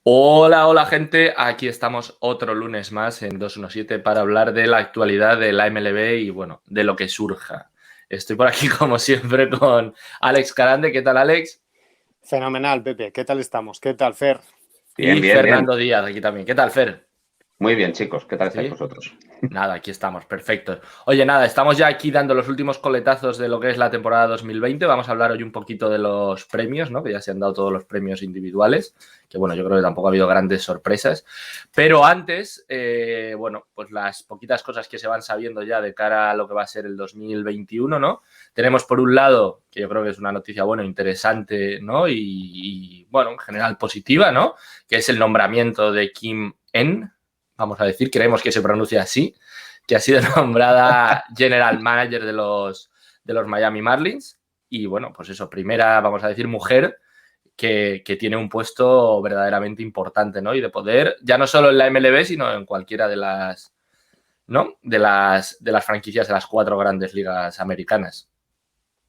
Hola, hola gente, aquí estamos otro lunes más en 217 para hablar de la actualidad de la MLB y bueno, de lo que surja. Estoy por aquí como siempre con Alex Carande. ¿Qué tal, Alex? Fenomenal, Pepe. ¿Qué tal estamos? ¿Qué tal, Fer? Y Bien, bien, bien. Fernando Díaz aquí también. ¿Qué tal, Fer? Muy bien, chicos. ¿Qué tal estáis ¿Sí? vosotros? Nada, aquí estamos, perfecto. Oye, nada, estamos ya aquí dando los últimos coletazos de lo que es la temporada 2020. Vamos a hablar hoy un poquito de los premios, ¿no? Que ya se han dado todos los premios individuales, que bueno, yo creo que tampoco ha habido grandes sorpresas. Pero antes, bueno, pues las poquitas cosas que se van sabiendo ya de cara a lo que va a ser el 2021, ¿no? Tenemos por un lado, que yo creo que es una noticia, bueno, interesante, ¿no? Bueno, en general positiva, ¿no? Que es el nombramiento de Kim En, vamos a decir, creemos que se pronuncia así, que ha sido nombrada General Manager de los Miami Marlins. Y bueno, pues eso, primera, vamos a decir, mujer que tiene un puesto verdaderamente importante, ¿no? Y de poder, ya no solo en la MLB, sino en cualquiera de las, ¿no? De las franquicias de las 4 grandes ligas americanas.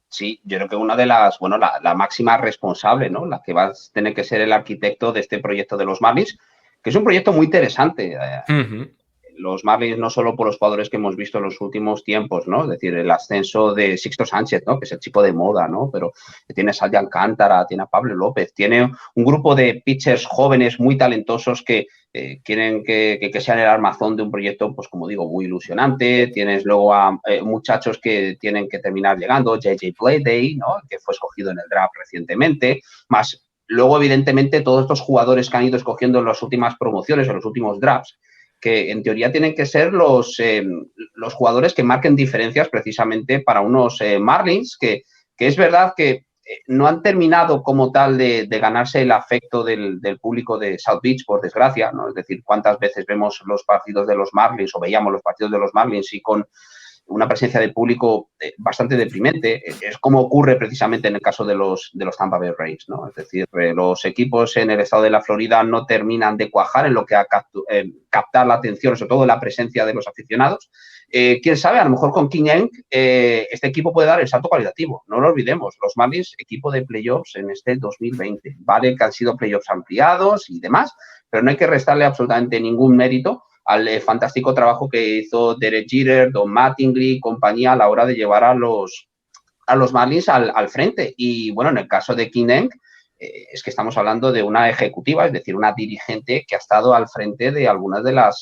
Sí, yo creo que una de las, bueno, la máxima responsable, ¿no? La que va a tener que ser el arquitecto de este proyecto de los Marlins, que es un proyecto muy interesante. Los Marlins no solo por los jugadores que hemos visto en los últimos tiempos, ¿no? Es decir, el ascenso de Sixto Sánchez, ¿no? Que es el chico de moda, ¿no? Pero tiene a Sandy Alcántara, tiene a Pablo López, tiene un grupo de pitchers jóvenes muy talentosos que quieren que sean el armazón de un proyecto, pues como digo, muy ilusionante. Tienes luego a muchachos que tienen que terminar llegando, J.J. Bleday, ¿no? Que fue escogido en el draft recientemente, más luego, evidentemente, todos estos jugadores que han ido escogiendo en las últimas promociones, en los últimos drafts, que en teoría tienen que ser los jugadores que marquen diferencias precisamente para unos Marlins que es verdad que no han terminado como tal de ganarse el afecto del público de South Beach, por desgracia, ¿no? Es decir, cuántas veces vemos los partidos de los Marlins o veíamos los partidos de los Marlins y con una presencia de público bastante deprimente. Es como ocurre precisamente en el caso de los Tampa Bay Rays, ¿no? Es decir, los equipos en el estado de la Florida no terminan de cuajar en lo que a captar la atención, sobre todo la presencia de los aficionados. Quién sabe, a lo mejor con King Eng este equipo puede dar el salto cualitativo. No lo olvidemos, los Marlins, equipo de playoffs en este 2020. Vale que han sido playoffs ampliados y demás, pero no hay que restarle absolutamente ningún mérito al fantástico trabajo que hizo Derek Jeter, Don Mattingly y compañía a la hora de llevar a los Marlins al frente. Y bueno, en el caso de King Eng, es que estamos hablando de una ejecutiva, es decir, una dirigente que ha estado al frente de algunas de las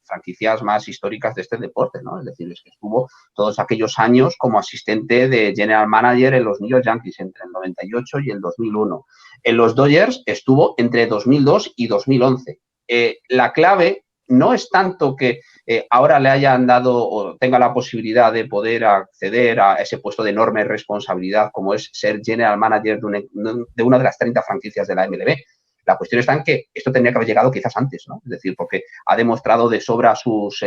franquicias más históricas de este deporte, ¿no? Es decir, es que estuvo todos aquellos años como asistente de general manager en los New York Yankees entre el 98 y el 2001. En los Dodgers estuvo entre 2002 y 2011. La clave no es tanto que ahora le hayan dado o tenga la posibilidad de poder acceder a ese puesto de enorme responsabilidad como es ser general manager de una de las 30 franquicias de la MLB. La cuestión está en que esto tendría que haber llegado quizás antes, ¿no? Es decir, porque ha demostrado de sobra sus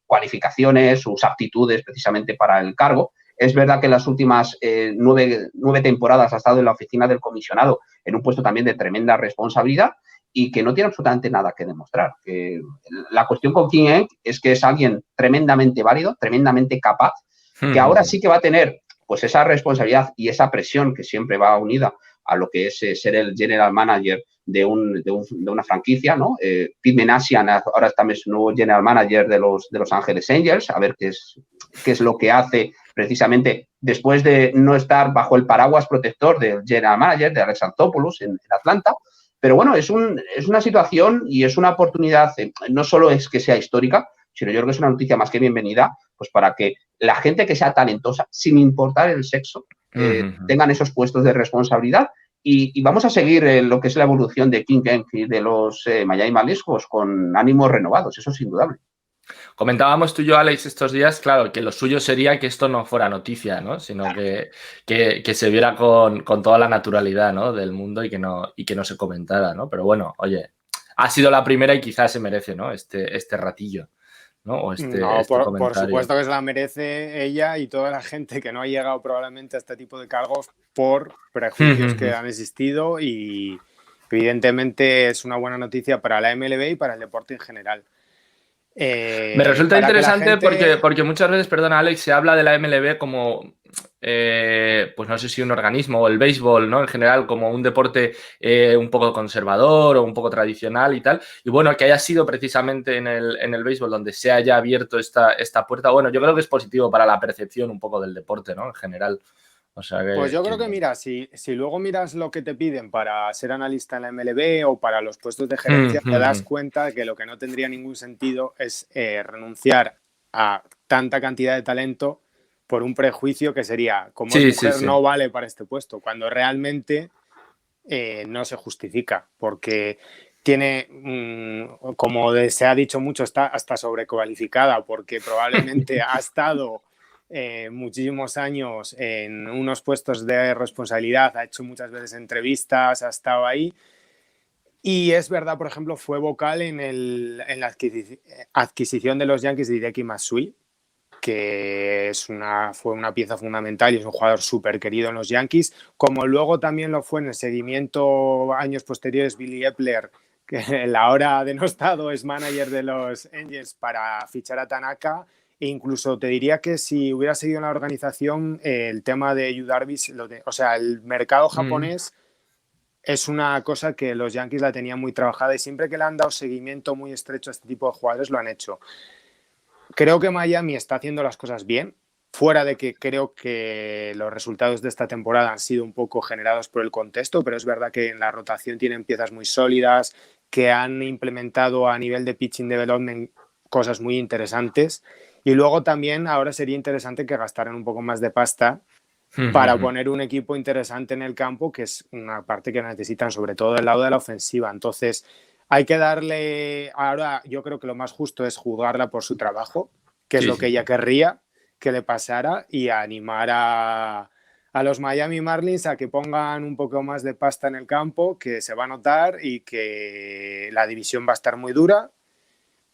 cualificaciones, sus aptitudes precisamente para el cargo. Es verdad que en las últimas 9 temporadas ha estado en la oficina del comisionado en un puesto también de tremenda responsabilidad y que no tiene absolutamente nada que demostrar. Que la cuestión con King Eng es que es alguien tremendamente válido, tremendamente capaz, que ahora sí que va a tener pues esa responsabilidad y esa presión que siempre va unida a lo que es ser el general manager de una franquicia, ¿no? Pete Menasian ahora también es nuevo general manager de los Ángeles Angels, a ver qué es lo que hace precisamente después de no estar bajo el paraguas protector del general manager de Alex Anthopoulos en Atlanta. Pero bueno, es una situación y es una oportunidad, no solo es que sea histórica, sino yo creo que es una noticia más que bienvenida, pues para que la gente que sea talentosa, sin importar el sexo, tengan esos puestos de responsabilidad. Y vamos a seguir lo que es la evolución de King Eng y de los Miami Marlins pues, con ánimos renovados, eso es indudable. Comentábamos tú y yo, Alex, estos días, claro, que lo suyo sería que esto no fuera noticia, ¿no? Sino que se viera con toda la naturalidad, ¿no? Del mundo y que no se comentara, ¿no? Pero bueno, oye, ha sido la primera y quizás se merece, ¿no? Este ratillo, ¿no? O No, este por comentario. supuesto que se la merece ella y toda la gente que no ha llegado probablemente a este tipo de cargos por prejuicios que han existido y evidentemente es una buena noticia para la MLB y para el deporte en general. Me resulta Para que la interesante gente... porque muchas veces, perdona Alex, se habla de la MLB como pues no sé si un organismo o el béisbol, ¿no? En general, como un deporte un poco conservador o un poco tradicional y tal. Y bueno, que haya sido precisamente en el béisbol donde se haya abierto esta puerta, bueno, yo creo que es positivo para la percepción un poco del deporte, ¿no? En general. O sea Pues yo creo que, mira, si luego miras lo que te piden para ser analista en la MLB o para los puestos de gerencia, te das cuenta que lo que no tendría ningún sentido es renunciar a tanta cantidad de talento por un prejuicio que sería, como es mujer, no vale para este puesto, cuando realmente no se justifica, porque tiene, como se ha dicho mucho, está hasta sobrecualificada, porque probablemente ha estado muchísimos años en unos puestos de responsabilidad, ha hecho muchas veces entrevistas, ha estado ahí. Y es verdad, por ejemplo, fue vocal en la adquisición de los Yankees de Hideki Matsui, que fue una pieza fundamental y es un jugador súper querido en los Yankees, como luego también lo fue en el seguimiento años posteriores Billy Epler, que el ahora denostado es manager de los Angels para fichar a Tanaka. E incluso te diría que si hubiera seguido en la organización, el tema de Yu Darvish, o sea, el mercado japonés es una cosa que los Yankees la tenían muy trabajada y siempre que le han dado seguimiento muy estrecho a este tipo de jugadores lo han hecho. Creo que Miami está haciendo las cosas bien, fuera de que creo que los resultados de esta temporada han sido un poco generados por el contexto, pero es verdad que en la rotación tienen piezas muy sólidas, que han implementado a nivel de pitching development cosas muy interesantes. Y luego también ahora sería interesante que gastaran un poco más de pasta para poner un equipo interesante en el campo, que es una parte que necesitan, sobre todo del lado de la ofensiva. Entonces, hay que darle, ahora yo creo que lo más justo es juzgarla por su trabajo, que es lo que ella querría que le pasara, y animar a los Miami Marlins a que pongan un poco más de pasta en el campo, que se va a notar y que la división va a estar muy dura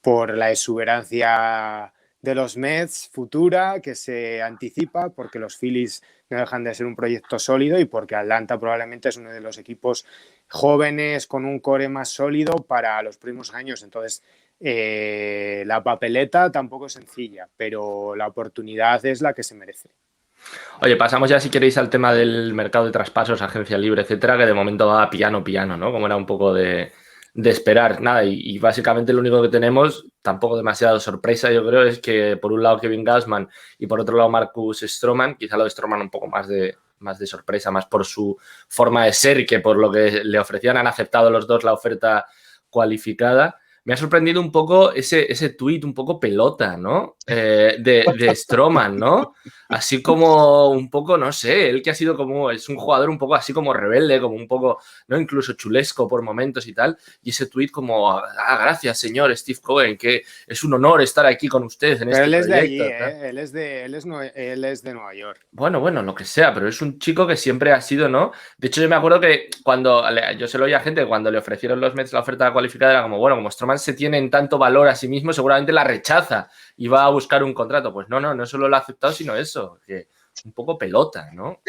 por la exuberancia de los Mets futura que se anticipa, porque los Phillies no dejan de ser un proyecto sólido y porque Atlanta probablemente es uno de los equipos jóvenes con un core más sólido para los próximos años. Entonces, la papeleta tampoco es sencilla, pero la oportunidad es la que se merece. Oye, pasamos ya, si queréis, al tema del mercado de traspasos, agencia libre, etcétera, que de momento va piano, ¿no? Como era un poco de esperar. Nada, y básicamente lo único que tenemos, tampoco demasiado sorpresa, yo creo, es que por un lado Kevin Gausman y por otro lado Marcus Stroman, quizá lo de Stroman un poco más de sorpresa, más por su forma de ser que por lo que le ofrecían. Han aceptado los dos la oferta cualificada. Me ha sorprendido un poco ese tuit un poco pelota, ¿no? De Stroman, ¿no? Así como un poco, no sé, él que ha sido como, es un jugador un poco así como rebelde, como un poco, ¿no? Incluso chulesco por momentos y tal. Y ese tuit como, gracias, señor Steve Cohen, que es un honor estar aquí con usted en este proyecto. Él es de allí, ¿eh? Él es de Nueva York. Bueno, lo que sea, pero es un chico que siempre ha sido, ¿no? De hecho, yo me acuerdo que cuando, yo se lo oía a gente, cuando le ofrecieron los Mets la oferta cualificada, era como, bueno, como Stroman se tiene en tanto valor a sí mismo, seguramente la rechaza y va a buscar un contrato. Pues no solo lo ha aceptado, sino eso, que un poco pelota, ¿no?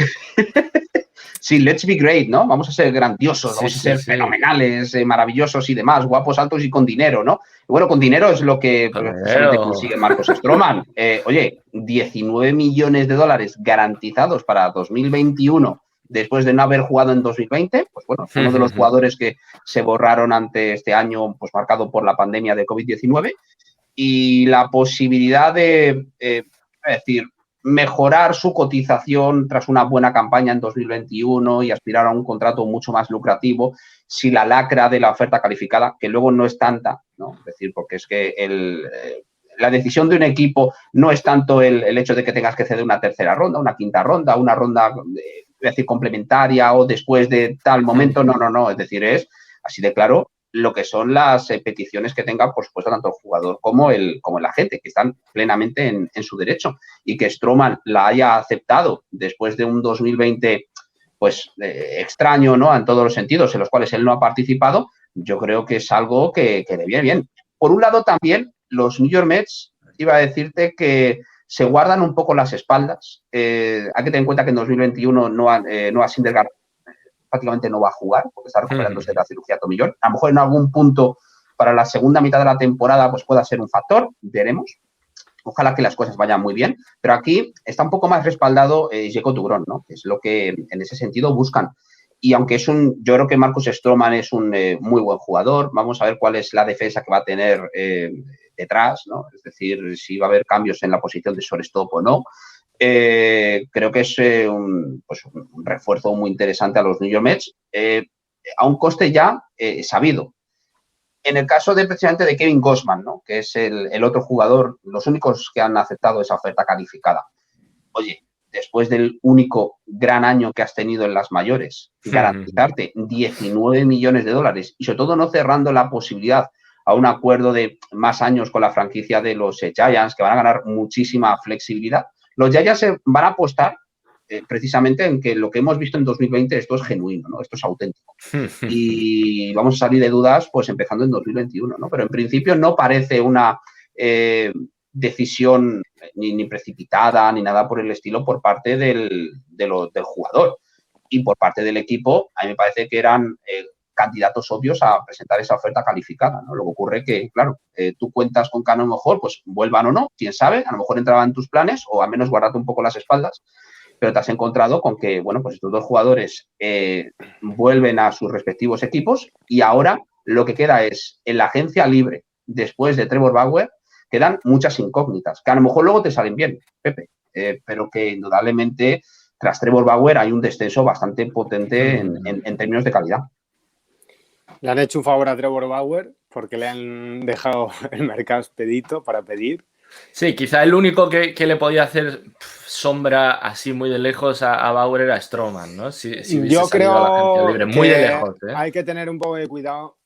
Sí, let's be great, ¿no? Vamos a ser grandiosos, vamos a ser fenomenales, maravillosos y demás, guapos, altos y con dinero, ¿no? Y bueno, con dinero es lo que precisamente consigue Marcus Stroman. Oye, 19 millones de dólares garantizados para 2021 después de no haber jugado en 2020. Pues bueno, uno de los jugadores que se borraron ante este año, pues marcado por la pandemia de COVID-19, y la posibilidad de, es decir, mejorar su cotización tras una buena campaña en 2021 y aspirar a un contrato mucho más lucrativo si la lacra de la oferta calificada, que luego no es tanta, ¿no? Es decir, porque es que la decisión de un equipo no es tanto el hecho de que tengas que ceder una tercera ronda, una quinta ronda, una ronda, es decir, complementaria o después de tal momento, no, es decir, es así de claro lo que son las peticiones que tenga, por supuesto, tanto el jugador como el agente, que están plenamente en su derecho. Y que Stroman la haya aceptado después de un 2020 pues extraño, ¿no? En todos los sentidos, en los cuales él no ha participado, yo creo que es algo que le viene bien. Por un lado, también, los New York Mets, iba a decirte que se guardan un poco las espaldas. Hay que tener en cuenta que en 2021 Noah Syndergaard prácticamente no va a jugar porque está recuperándose de la cirugía tomillón. A lo mejor en algún punto para la segunda mitad de la temporada pues pueda ser un factor, veremos. ojalá que las cosas vayan muy bien, pero aquí está un poco más respaldado Jacob Dugron, ¿no? Que es lo que en ese sentido buscan. Y aunque yo creo que Marcus Stroman es un muy buen jugador, vamos a ver cuál es la defensa que va a tener detrás, ¿no? Es decir, si va a haber cambios en la posición de shortstop o no. Creo que es un refuerzo muy interesante a los New York Mets, a un coste ya sabido. En el caso precisamente de Kevin Gausman, ¿no? Que es el otro jugador, los únicos que han aceptado esa oferta calificada. Oye, después del único gran año que has tenido en las mayores, garantizarte 19 millones de dólares y sobre todo no cerrando la posibilidad a un acuerdo de más años con la franquicia de los Giants, que van a ganar muchísima flexibilidad. Los Giants van a apostar precisamente en que lo que hemos visto en 2020, esto es genuino, ¿no? Esto es auténtico. Y vamos a salir de dudas pues empezando en 2021, ¿no? Pero en principio no parece una decisión ni precipitada ni nada por el estilo por parte del jugador. Y por parte del equipo, a mí me parece que eran candidatos obvios a presentar esa oferta calificada, ¿no? Lo que ocurre que, claro, tú cuentas con que a lo mejor pues vuelvan o no, quién sabe, a lo mejor entraban en tus planes o al menos guardarte un poco las espaldas, pero te has encontrado con que, bueno, pues estos dos jugadores vuelven a sus respectivos equipos y ahora lo que queda es en la agencia libre, después de Trevor Bauer, quedan muchas incógnitas, que a lo mejor luego te salen bien, Pepe, pero que indudablemente tras Trevor Bauer hay un descenso bastante potente en términos de calidad. Le han hecho un favor a Trevor Bauer porque le han dejado el mercado expedito para pedir. Sí, quizá el único que le podía hacer sombra así muy de lejos a Bauer era Stroman, ¿no? Si yo creo a la agencia libre, muy de lejos, ¿eh? Hay que tener un poco de cuidado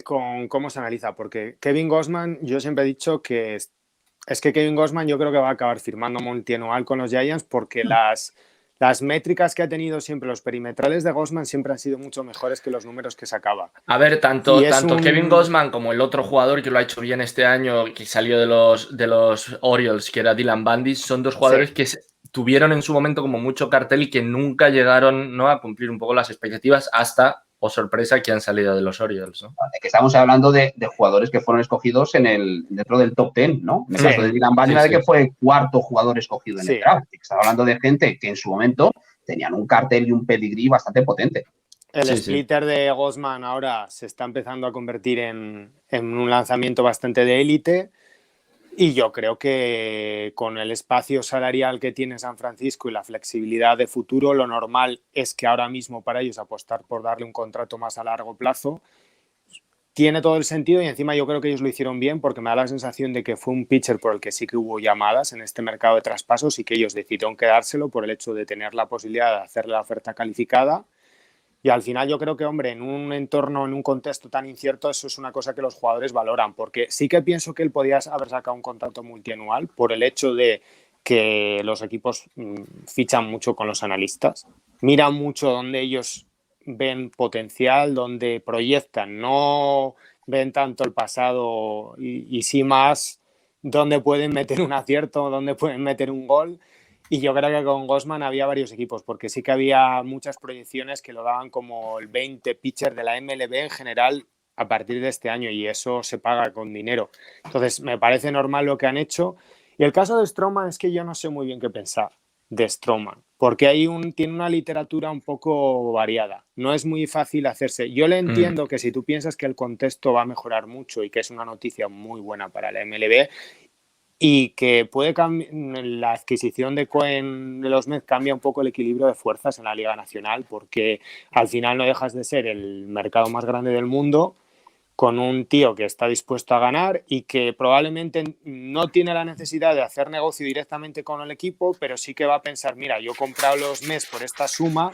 con cómo se analiza, porque Kevin Gausman, yo siempre he dicho que es que Kevin Gausman yo creo que va a acabar firmando multianual con los Giants porque las métricas que ha tenido siempre, los perimetrales de Gausman siempre han sido mucho mejores que los números que sacaba. A ver, tanto Kevin Gausman como el otro jugador que lo ha hecho bien este año, que salió de los Orioles, que era Dylan Bundy, son dos jugadores que tuvieron en su momento como mucho cartel y que nunca llegaron, ¿no?, a cumplir un poco las expectativas hasta, o sorpresa, que han salido de los Orioles, ¿no? Que estamos hablando de jugadores que fueron escogidos dentro del top 10, ¿no? En el caso de Dylan Bundy, que fue el cuarto jugador escogido en el draft. Estamos hablando de gente que en su momento tenían un cartel y un pedigrí bastante potente. El splitter de Gausman ahora se está empezando a convertir en un lanzamiento bastante de élite y yo creo que con el espacio salarial que tiene San Francisco y la flexibilidad de futuro, lo normal es que ahora mismo para ellos apostar por darle un contrato más a largo plazo tiene todo el sentido y encima yo creo que ellos lo hicieron bien porque me da la sensación de que fue un pitcher por el que sí que hubo llamadas en este mercado de traspasos y que ellos decidieron quedárselo por el hecho de tener la posibilidad de hacerle la oferta calificada. Y al final yo creo que, hombre, en un entorno, en un contexto tan incierto, eso es una cosa que los jugadores valoran, porque sí que pienso que él podía haber sacado un contrato multianual por el hecho de que los equipos fichan mucho con los analistas, miran mucho donde ellos ven potencial, donde proyectan, no ven tanto el pasado y sí más donde pueden meter un acierto, donde pueden meter un gol. Y yo creo que con Gausman había varios equipos, porque sí que había muchas proyecciones que lo daban como el 20 pitcher de la MLB en general a partir de este año y eso se paga con dinero. Entonces, me parece normal lo que han hecho. Y el caso de Stroman es que yo no sé muy bien qué pensar de Stroman, porque tiene una literatura un poco variada. No es muy fácil hacerse. Yo le entiendo que si tú piensas que el contexto va a mejorar mucho y que es una noticia muy buena para la MLB, y que puede la adquisición de Cohen de los Mets cambia un poco el equilibrio de fuerzas en la Liga Nacional, porque al final no dejas de ser el mercado más grande del mundo con un tío que está dispuesto a ganar y que probablemente no tiene la necesidad de hacer negocio directamente con el equipo, pero sí que va a pensar, mira, yo he comprado los Mets por esta suma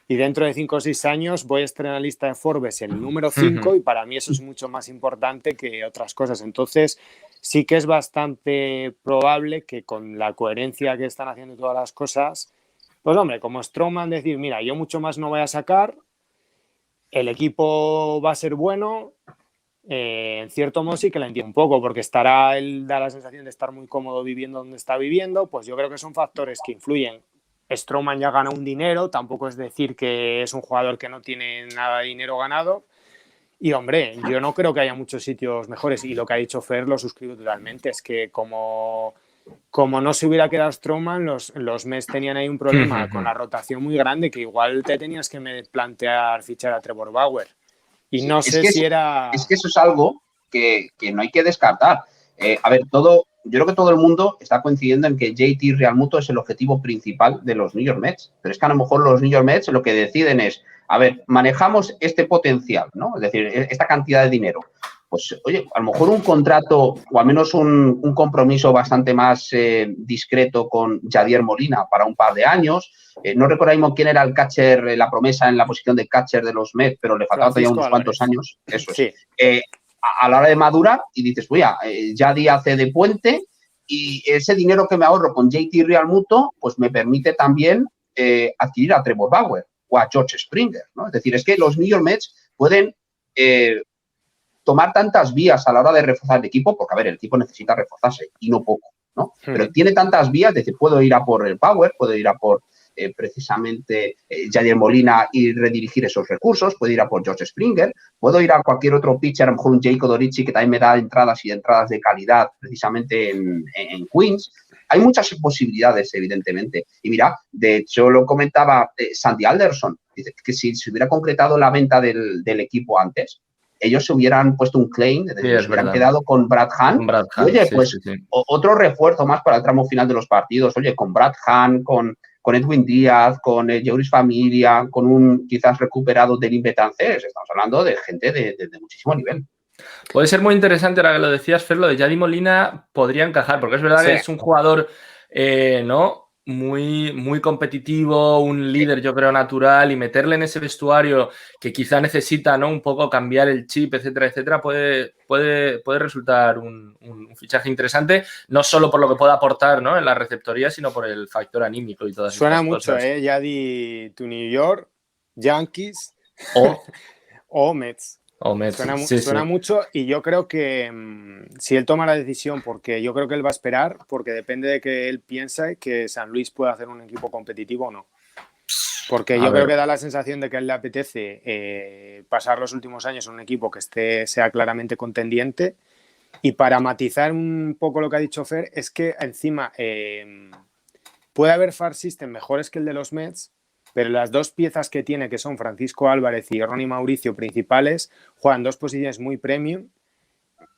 y dentro de 5 o 6 años voy a estar en la lista de Forbes el número 5 y para mí eso es mucho más importante que otras cosas. Entonces, sí que es bastante probable que con la coherencia que están haciendo todas las cosas, pues hombre, como Stroman decir, mira, yo mucho más no voy a sacar, el equipo va a ser bueno, en cierto modo sí que la entiendo un poco, porque él da la sensación de estar muy cómodo viviendo donde está viviendo, pues yo creo que son factores que influyen. Stroman ya gana un dinero, tampoco es decir que es un jugador que no tiene nada de dinero ganado. Y, hombre, yo no creo que haya muchos sitios mejores. Y lo que ha dicho Fer lo suscribo totalmente. Es que como no se hubiera quedado Stroman, los Mets tenían ahí un problema con la rotación muy grande que igual te tenías que plantear fichar a Trevor Bauer. Y no sé si era... Es que eso es algo que no hay que descartar. A ver, yo creo que todo el mundo está coincidiendo en que JT Realmuto es el objetivo principal de los New York Mets. Pero es que a lo mejor los New York Mets lo que deciden es, a ver, manejamos este potencial, ¿no? Es decir, esta cantidad de dinero. Pues, oye, a lo mejor un contrato o al menos un compromiso bastante más discreto con Yadier Molina para un par de años. No recuerdo mismo quién era el catcher, la promesa en la posición de catcher de los Mets, pero le faltaban todavía unos cuantos años. Eso es. Sí. A la hora de madurar y dices, oye, Yadi hace de puente y ese dinero que me ahorro con JT Realmuto, pues me permite también adquirir a Trevor Bauer o a George Springer, ¿no? Es decir, es que los New York Mets pueden tomar tantas vías a la hora de reforzar el equipo, porque, a ver, el equipo necesita reforzarse y no poco, ¿no? Pero tiene tantas vías, es decir, puedo ir a por el Bauer, puedo ir a por precisamente Yadier Molina y redirigir esos recursos, puedo ir a por George Springer, puedo ir a cualquier otro pitcher, a lo mejor un Jake Odorizzi que también me da entradas y entradas de calidad precisamente en Queens. Hay muchas posibilidades, evidentemente. Y mira, de hecho lo comentaba Sandy Alderson, dice que si se hubiera concretado la venta del equipo antes, ellos se hubieran puesto un claim, se hubieran quedado con Brad Hahn. Oye, sí, pues sí. Otro refuerzo más para el tramo final de los partidos. Oye, con Brad Hahn, con Edwin Díaz, con Jeuris Familia, con un quizás recuperado del Betances. Estamos hablando de gente de muchísimo nivel. Puede ser muy interesante, ahora que lo decías, Fer, lo de Yadi Molina podría encajar, porque es verdad que es un jugador, ¿no? Muy competitivo, un líder, yo creo, natural, y meterle en ese vestuario que quizá necesita, ¿no? Un poco cambiar el chip, etcétera, etcétera, puede resultar un fichaje interesante, no solo por lo que pueda aportar, ¿no? En la receptoría, sino por el factor anímico y todas Suena esas mucho, cosas. Yadi to New York, Yankees o Mets. Suena mucho, y yo creo que si él toma la decisión, porque yo creo que él va a esperar, porque depende de que él piense que San Luis puede hacer un equipo competitivo o no. Porque yo creo que da la sensación de que a él le apetece pasar los últimos años en un equipo que sea claramente contendiente. Y para matizar un poco lo que ha dicho Fer, es que encima puede haber farm system mejores que el de los Mets, pero las dos piezas que tiene, que son Francisco Álvarez y Ronnie Mauricio principales, juegan dos posiciones muy premium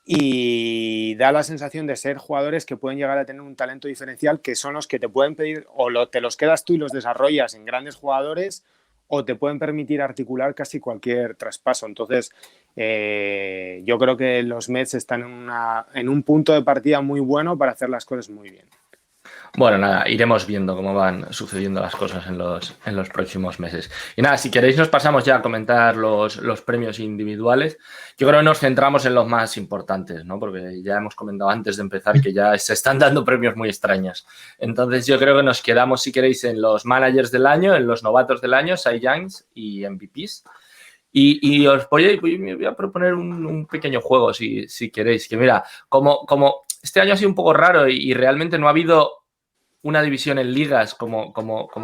y da la sensación de ser jugadores que pueden llegar a tener un talento diferencial, que son los que te pueden pedir o te los quedas tú y los desarrollas en grandes jugadores, o te pueden permitir articular casi cualquier traspaso. Entonces, yo creo que los Mets están en un punto de partida muy bueno para hacer las cosas muy bien. Bueno, nada, iremos viendo cómo van sucediendo las cosas en los próximos meses. Y nada, si queréis nos pasamos ya a comentar los premios individuales. Yo creo que nos centramos en los más importantes, ¿no? Porque ya hemos comentado antes de empezar que ya se están dando premios muy extraños. Entonces yo creo que nos quedamos, si queréis, en los managers del año, en los novatos del año, Cy Youngs y MVPs. Y os voy a proponer un pequeño juego, si queréis. Que mira, como este año ha sido un poco raro y realmente no ha habido una división en ligas como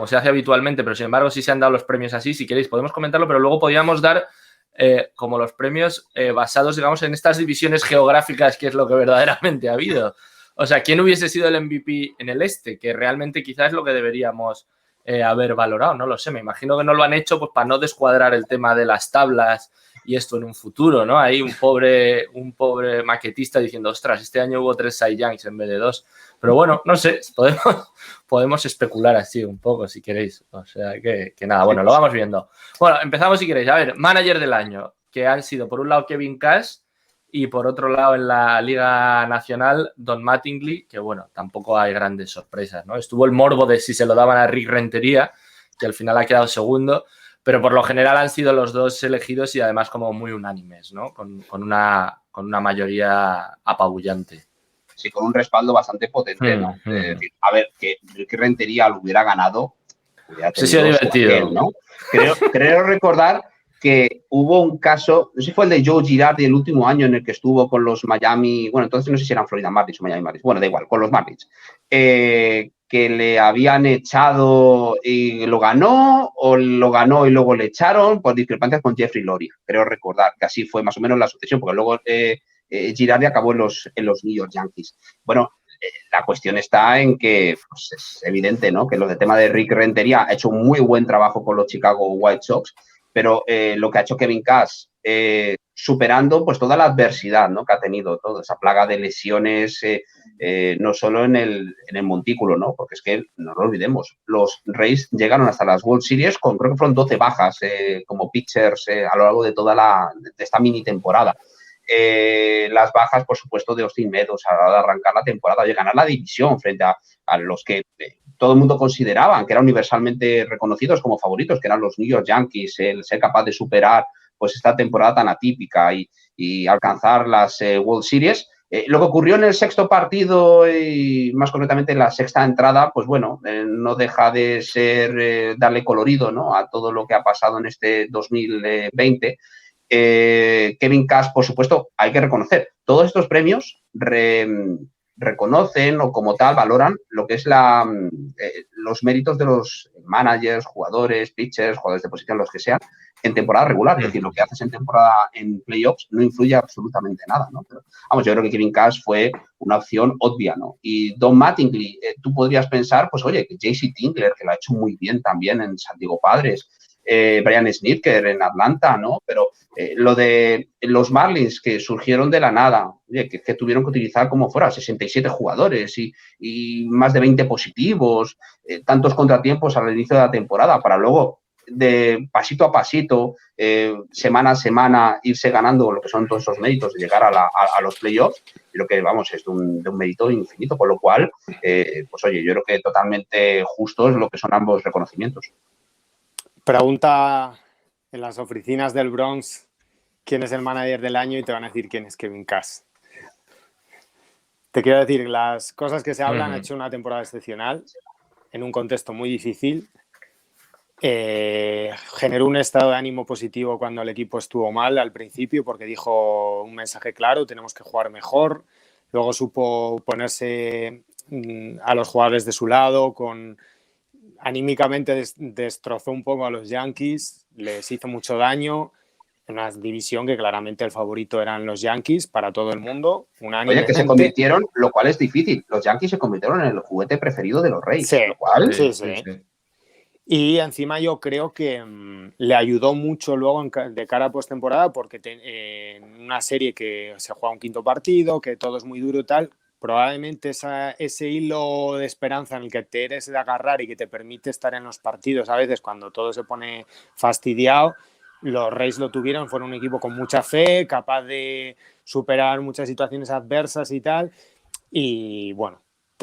se hace habitualmente, pero sin embargo sí se han dado los premios así. Si queréis podemos comentarlo, pero luego podríamos dar como los premios basados, digamos, en estas divisiones geográficas, que es lo que verdaderamente ha habido. O sea, ¿quién hubiese sido el MVP en el este? Que realmente quizás es lo que deberíamos haber valorado, no lo sé. Me imagino que no lo han hecho pues para no descuadrar el tema de las tablas y esto en un futuro, ¿no? Ahí un pobre maquetista diciendo, ostras, este año hubo 3 Cy Youngs en vez de 2. Pero bueno, no sé, podemos especular así un poco si queréis. O sea que nada, bueno, lo vamos viendo. Bueno, empezamos si queréis. A ver, manager del año, que han sido por un lado Kevin Cash y por otro lado en la Liga Nacional Don Mattingly, que bueno, tampoco hay grandes sorpresas, ¿no? Estuvo el morbo de si se lo daban a Rick Rentería, que al final ha quedado segundo, pero por lo general han sido los dos elegidos y además como muy unánimes, ¿no? Con una mayoría apabullante. Sí, con un respaldo bastante potente, ¿no? A ver, que Ricky Rentería lo hubiera ganado. Sí, sí, divertido. Aquel, ¿no? Creo recordar que hubo un caso, no sé si fue el de Joe Girardi el último año en el que estuvo con los Miami, bueno, entonces no sé si eran Florida Marlins o Miami Marlins, bueno, da igual, con los Marlins, que que le habían echado y lo ganó, o lo ganó y luego le echaron por discrepancias con Jeffrey Loria. Creo recordar que así fue más o menos la sucesión, porque luego Girardi acabó en los New York Yankees. Bueno, la cuestión está en que pues, es evidente, ¿no?, que lo de tema de Rick Rentería ha hecho un muy buen trabajo con los Chicago White Sox, pero lo que ha hecho Kevin Cash, superando pues toda la adversidad, ¿no?, que ha tenido, toda esa plaga de lesiones, no solo en el montículo, ¿no?, porque es que no lo olvidemos, los Rays llegaron hasta las World Series con, creo que fueron 12 bajas como pitchers a lo largo de toda de esta mini temporada. Las bajas, por supuesto, de Austin Meadows a la hora de arrancar la temporada, de ganar la división frente a los que todo el mundo consideraban que eran universalmente reconocidos como favoritos, que eran los New York Yankees, el ser capaz de superar pues esta temporada tan atípica y alcanzar las World Series. Lo que ocurrió en el sexto partido y más concretamente en la sexta entrada, pues bueno, no deja de ser darle colorido, ¿no?, a todo lo que ha pasado en este 2020. Kevin Cash, por supuesto, hay que reconocer, todos estos premios reconocen o como tal valoran lo que es los méritos de los managers, jugadores, pitchers, jugadores de posición, los que sean, en temporada regular. Es decir, lo que haces en temporada, en playoffs, no influye absolutamente nada, ¿no? Pero, vamos, yo creo que Kevin Cash fue una opción obvia, ¿no? Y Don Mattingly, tú podrías pensar, pues oye, que JC Tingler, que lo ha hecho muy bien también en San Diego Padres, Brian Snitker en Atlanta, ¿no? Pero lo de los Marlins que surgieron de la nada, oye, que tuvieron que utilizar como fuera 67 jugadores y más de 20 positivos, tantos contratiempos al inicio de la temporada para luego de pasito a pasito, semana a semana, irse ganando lo que son todos esos méritos de llegar a los playoffs, y lo que, vamos, es de un mérito infinito, con lo cual, pues oye, yo creo que totalmente justo es lo que son ambos reconocimientos. Pregunta en las oficinas del Bronx quién es el manager del año y te van a decir quién es Kevin Cash. Te quiero decir, las cosas que se hablan, ha hecho una temporada excepcional en un contexto muy difícil. Generó un estado de ánimo positivo cuando el equipo estuvo mal al principio, porque dijo un mensaje claro: tenemos que jugar mejor. Luego supo ponerse a los jugadores de su lado, anímicamente destrozó un poco a los Yankees, les hizo mucho daño en una división que claramente el favorito eran los Yankees para todo el mundo. Oye, que se convirtieron, lo cual es difícil, los Yankees se convirtieron en el juguete preferido de los Rays. Sí, lo cual, sí. Y encima yo creo que le ayudó mucho luego de cara a postemporada, porque en una serie que se juega un quinto partido, que todo es muy duro y tal, probablemente ese hilo de esperanza en el que te eres de agarrar y que te permite estar en los partidos a veces cuando todo se pone fastidiado, los Rays lo tuvieron, fueron un equipo con mucha fe, capaz de superar muchas situaciones adversas y tal. Y bueno,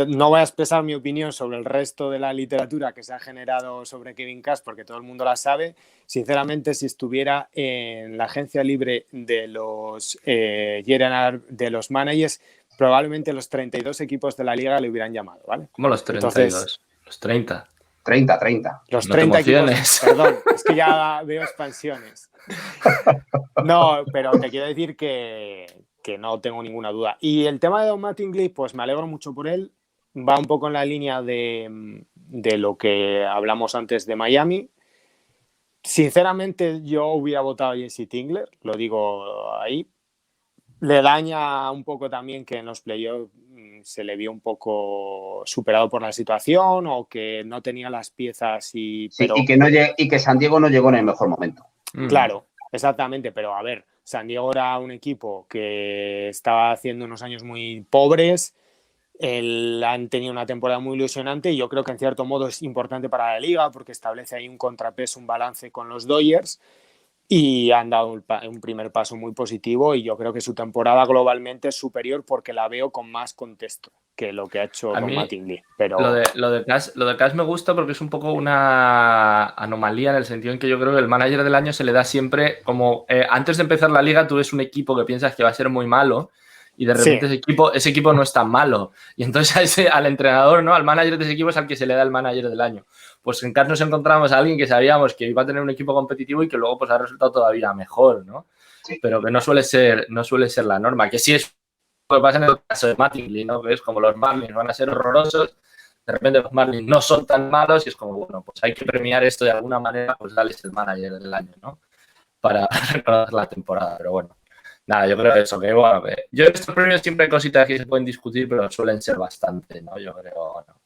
no voy a expresar mi opinión sobre el resto de la literatura que se ha generado sobre Kevin Cash, porque todo el mundo la sabe. Sinceramente, si estuviera en la agencia libre de los de los managers, probablemente los 32 equipos de la liga le hubieran llamado, ¿vale? ¿Cómo los 32? Entonces, los 30. 30. Los no 30 equipos, perdón, es que ya veo expansiones. No, pero te quiero decir que no tengo ninguna duda. Y el tema de Don Mattingly, pues me alegro mucho por él. Va un poco en la línea de lo que hablamos antes de Miami. Sinceramente, yo hubiera votado a JC Tingler, lo digo ahí. Le daña un poco también que en los playoffs se le vio un poco superado por la situación o que no tenía las piezas pero... y que San Diego no llegó en el mejor momento. Claro, exactamente, pero a ver, San Diego era un equipo que estaba haciendo unos años muy pobres, han tenido una temporada muy ilusionante y yo creo que en cierto modo es importante para la liga porque establece ahí un contrapeso, un balance con los Dodgers y han dado un primer paso muy positivo y yo creo que su temporada globalmente es superior porque la veo con más contexto que lo que ha hecho con Mattingly. Pero... Lo de Cash me gusta porque es un poco una anomalía en el sentido en que yo creo que el manager del año se le da siempre como... antes de empezar la liga tú ves un equipo que piensas que va a ser muy malo y de repente ese equipo no es tan malo. Y entonces al entrenador, ¿no? Al manager de ese equipo es al que se le da el manager del año. Pues en Cash nos encontramos a alguien que sabíamos que iba a tener un equipo competitivo y que luego pues ha resultado todavía mejor, ¿no? Sí. Pero que no suele ser la norma. Que sí es lo que pasa en el caso de Mattingly, ¿no? Que es como los Marlins van a ser horrorosos, de repente los Marlins no son tan malos y es como, bueno, pues hay que premiar esto de alguna manera, pues darles el manager del año, ¿no? Para recordar la temporada, pero bueno. Nada, yo creo eso, que bueno, yo en estos premios siempre hay cositas que se pueden discutir, pero suelen ser bastante, ¿no? Yo creo, bueno,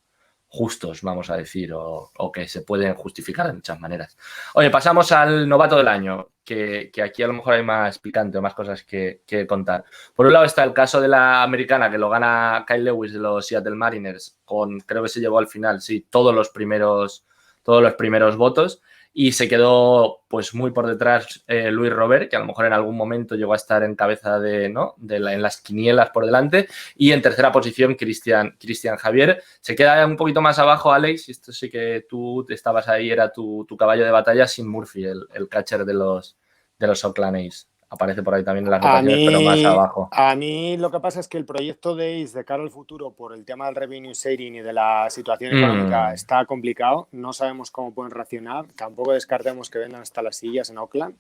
justos, vamos a decir, o que se pueden justificar de muchas maneras. Oye, pasamos al novato del año, que aquí a lo mejor hay más picante o más cosas que contar. Por un lado está el caso de la americana, que lo gana Kyle Lewis de los Seattle Mariners, creo que se llevó al final, sí, todos los primeros votos. Y se quedó pues muy por detrás Luis Robert, que a lo mejor en algún momento llegó a estar en cabeza en las quinielas por delante. Y en tercera posición, Cristian Javier. Se queda un poquito más abajo, Alex, y esto sí que tú estabas ahí, era tu caballo de batalla, Sin Murphy, el catcher de los Oakland A's. Aparece por ahí también en las votaciones, pero más abajo. A mí lo que pasa es que el proyecto de Ace de cara al futuro, por el tema del revenue sharing y de la situación económica, está complicado. No sabemos cómo pueden reaccionar. Tampoco descartemos que vendan hasta las sillas en Oakland.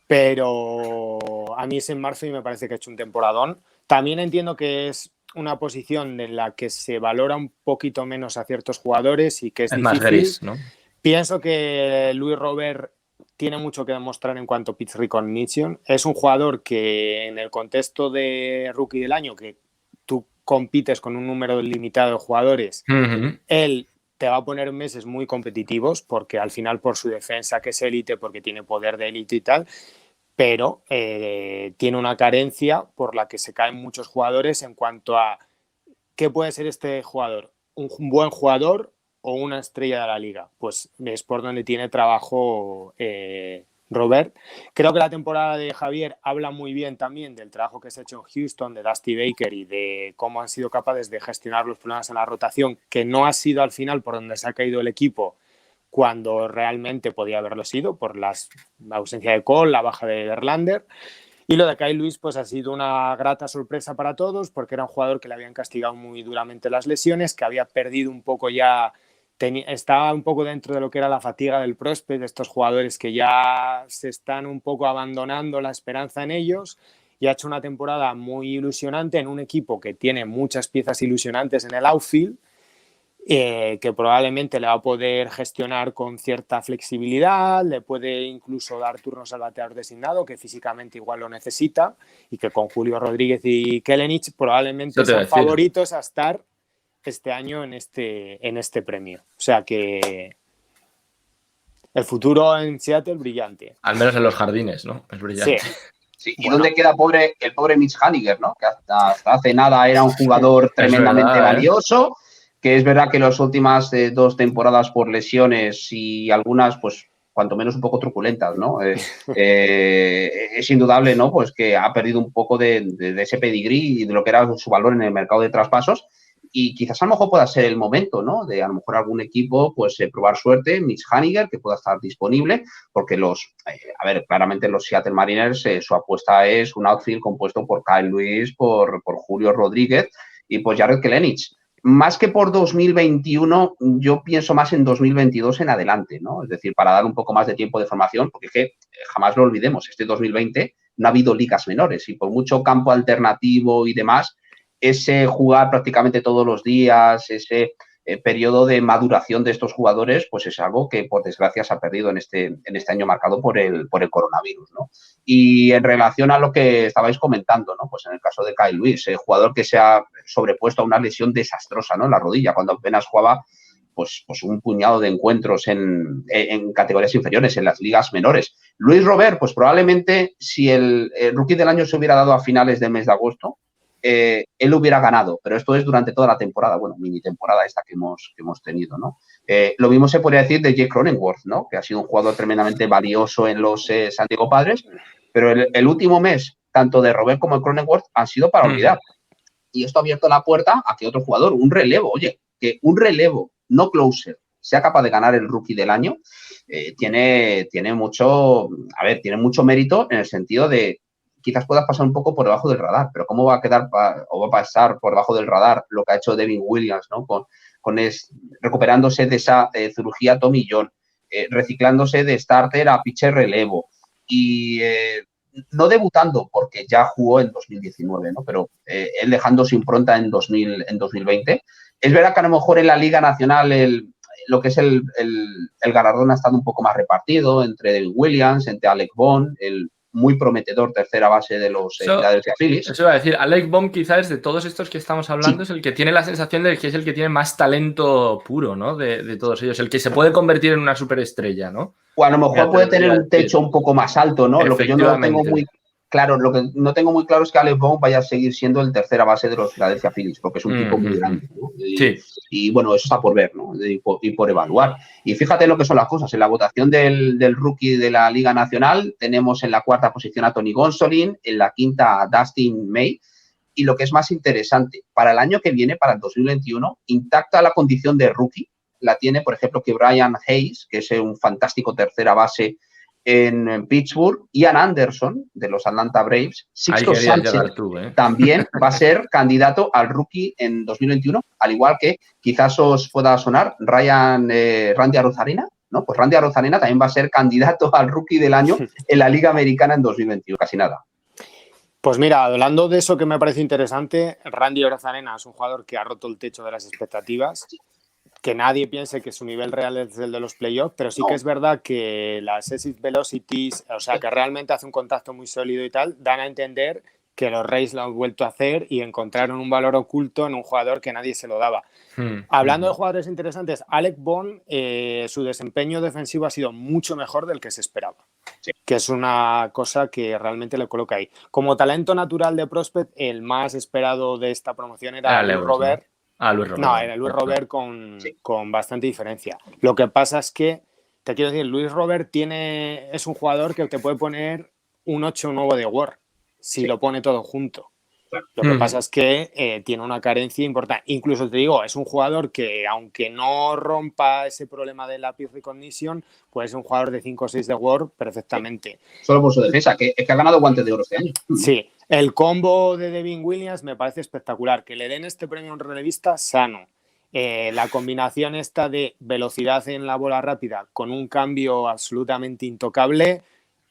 Pero a mí Sin Murphy me parece que ha hecho un temporadón. También entiendo que es una posición en la que se valora un poquito menos a ciertos jugadores y que es difícil. Más gris, ¿no? Pienso que Luis Robert tiene mucho que demostrar en cuanto a pitch recognition. Es un jugador que en el contexto de rookie del año, que tú compites con un número limitado de jugadores, él te va a poner meses muy competitivos porque al final por su defensa, que es élite, porque tiene poder de élite y tal, pero tiene una carencia por la que se caen muchos jugadores en cuanto a qué puede ser este jugador. Un buen jugador o una estrella de la liga, pues es por donde tiene trabajo Robert. Creo que la temporada de Javier habla muy bien también del trabajo que se ha hecho en Houston, de Dusty Baker y de cómo han sido capaces de gestionar los problemas en la rotación, que no ha sido al final por donde se ha caído el equipo cuando realmente podía haberlo sido, por la ausencia de Cole, la baja de Verlander. Y lo de Kyle Lewis pues ha sido una grata sorpresa para todos, porque era un jugador que le habían castigado muy duramente las lesiones, que había perdido un poco ya, estaba un poco dentro de lo que era la fatiga del prospect, de estos jugadores que ya se están un poco abandonando la esperanza en ellos, y ha hecho una temporada muy ilusionante en un equipo que tiene muchas piezas ilusionantes en el outfield, que probablemente le va a poder gestionar con cierta flexibilidad, le puede incluso dar turnos al bateador designado, que físicamente igual lo necesita, y que con Julio Rodríguez y Kelenic probablemente sean favoritos a estar este año en este premio. O sea que el futuro en Seattle brillante. Al menos en los jardines, ¿no? Es brillante. Sí. ¿Y dónde queda el pobre Mitch Haniger, ¿no? Que hasta hace nada era un jugador tremendamente valioso, que es verdad que las últimas 2 temporadas por lesiones y algunas, pues, cuanto menos un poco truculentas, ¿no? Es indudable, ¿no? Pues que ha perdido un poco de ese pedigrí y de lo que era su valor en el mercado de traspasos. Y quizás a lo mejor pueda ser el momento, ¿no? De a lo mejor algún equipo, pues, probar suerte, Mitch Haniger, que pueda estar disponible, porque claramente los Seattle Mariners, su apuesta es un outfield compuesto por Kyle Lewis, por Julio Rodríguez y por Jarred Kelenic. Más que por 2021, yo pienso más en 2022 en adelante, ¿no? Es decir, para dar un poco más de tiempo de formación, porque es que jamás lo olvidemos, este 2020 no ha habido ligas menores y por mucho campo alternativo y demás, ese jugar prácticamente todos los días, ese periodo de maduración de estos jugadores, pues es algo que por desgracia se ha perdido en este año marcado por el coronavirus, ¿no? Y en relación a lo que estabais comentando, ¿no? Pues en el caso de Kyle Lewis, el jugador que se ha sobrepuesto a una lesión desastrosa, ¿no? En la rodilla, cuando apenas jugaba pues un puñado de encuentros en categorías inferiores, en las ligas menores. Luis Robert, pues probablemente si el rookie del año se hubiera dado a finales del mes de agosto, él hubiera ganado, pero esto es durante toda la temporada, bueno, mini temporada esta que hemos tenido, ¿no? Lo mismo se podría decir de Jake Cronenworth, ¿no? Que ha sido un jugador tremendamente valioso en los San Diego Padres, pero el último mes, tanto de Robert como de Cronenworth, han sido para olvidar. Y esto ha abierto la puerta a que otro jugador, un relevo, oye, que un relevo, no closer, sea capaz de ganar el rookie del año, tiene mucho mérito en el sentido de quizás puedas pasar un poco por debajo del radar, pero ¿cómo va a quedar o va a pasar por debajo del radar lo que ha hecho Devin Williams, ¿no? Recuperándose de esa cirugía Tommy John, reciclándose de starter a pitcher relevo y no debutando porque ya jugó en 2019, ¿no? Pero él dejando su impronta en 2020, Es verdad que a lo mejor en la Liga Nacional lo que es el galardón ha estado un poco más repartido entre Devin Williams, entre Alec Bond, el muy prometedor tercera base de los Philadelphia Phillies. Eso iba a decir, Alec Bond quizás de todos estos que estamos hablando es el que tiene la sensación de que es el que tiene más talento puro, ¿no? De todos ellos, el que se puede convertir en una superestrella, ¿no? O a lo mejor puede tener un techo un poco más alto, ¿no? Lo que yo no tengo muy claro, lo que no tengo muy claro es que Alec Bohm vaya a seguir siendo el tercera base de los Philadelphia Phillies, porque es un tipo muy grande, ¿no? Y bueno, eso está por ver, ¿no? Y por evaluar. Y fíjate lo que son las cosas. En la votación del rookie de la Liga Nacional tenemos en la cuarta posición a Tony Gonsolin, en la quinta a Dustin May. Y lo que es más interesante, para el año que viene, para el 2021, intacta la condición de rookie. La tiene, por ejemplo, que Brian Hayes, que es un fantástico tercera base en Pittsburgh, Ian Anderson, de los Atlanta Braves, Sixto Sánchez, también va a ser candidato al rookie en 2021, al igual que quizás os pueda sonar Randy Arozarena, ¿no? Pues Randy Arozarena también va a ser candidato al rookie del año en la Liga Americana en 2021, casi nada. Pues mira, hablando de eso que me parece interesante, Randy Arozarena es un jugador que ha roto el techo de las expectativas. Que nadie piense que su nivel real es el de los playoffs, pero sí que es verdad que las exit velocities, o sea, que realmente hace un contacto muy sólido y tal, dan a entender que los Rays lo han vuelto a hacer y encontraron un valor oculto en un jugador que nadie se lo daba. Hablando de jugadores interesantes, Alec Bond, su desempeño defensivo ha sido mucho mejor del que se esperaba, que es una cosa que realmente le coloca ahí. Como talento natural de prospect, el más esperado de esta promoción era Luis Robert. Luis Robert. No, era Luis Robert con bastante diferencia. Lo que pasa es que, te quiero decir, Luis Robert es un jugador que te puede poner un 8 nuevo de WAR si lo pone todo junto. Lo que pasa es que tiene una carencia importante. Incluso te digo, es un jugador que, aunque no rompa ese problema de lápiz recognition, puede ser un jugador de 5 o 6 de WAR perfectamente. Solo por su defensa, que ha ganado guantes de oro este año. Sí. El combo de Devin Williams me parece espectacular. Que le den este premio a un relevista sano. La combinación esta de velocidad en la bola rápida con un cambio absolutamente intocable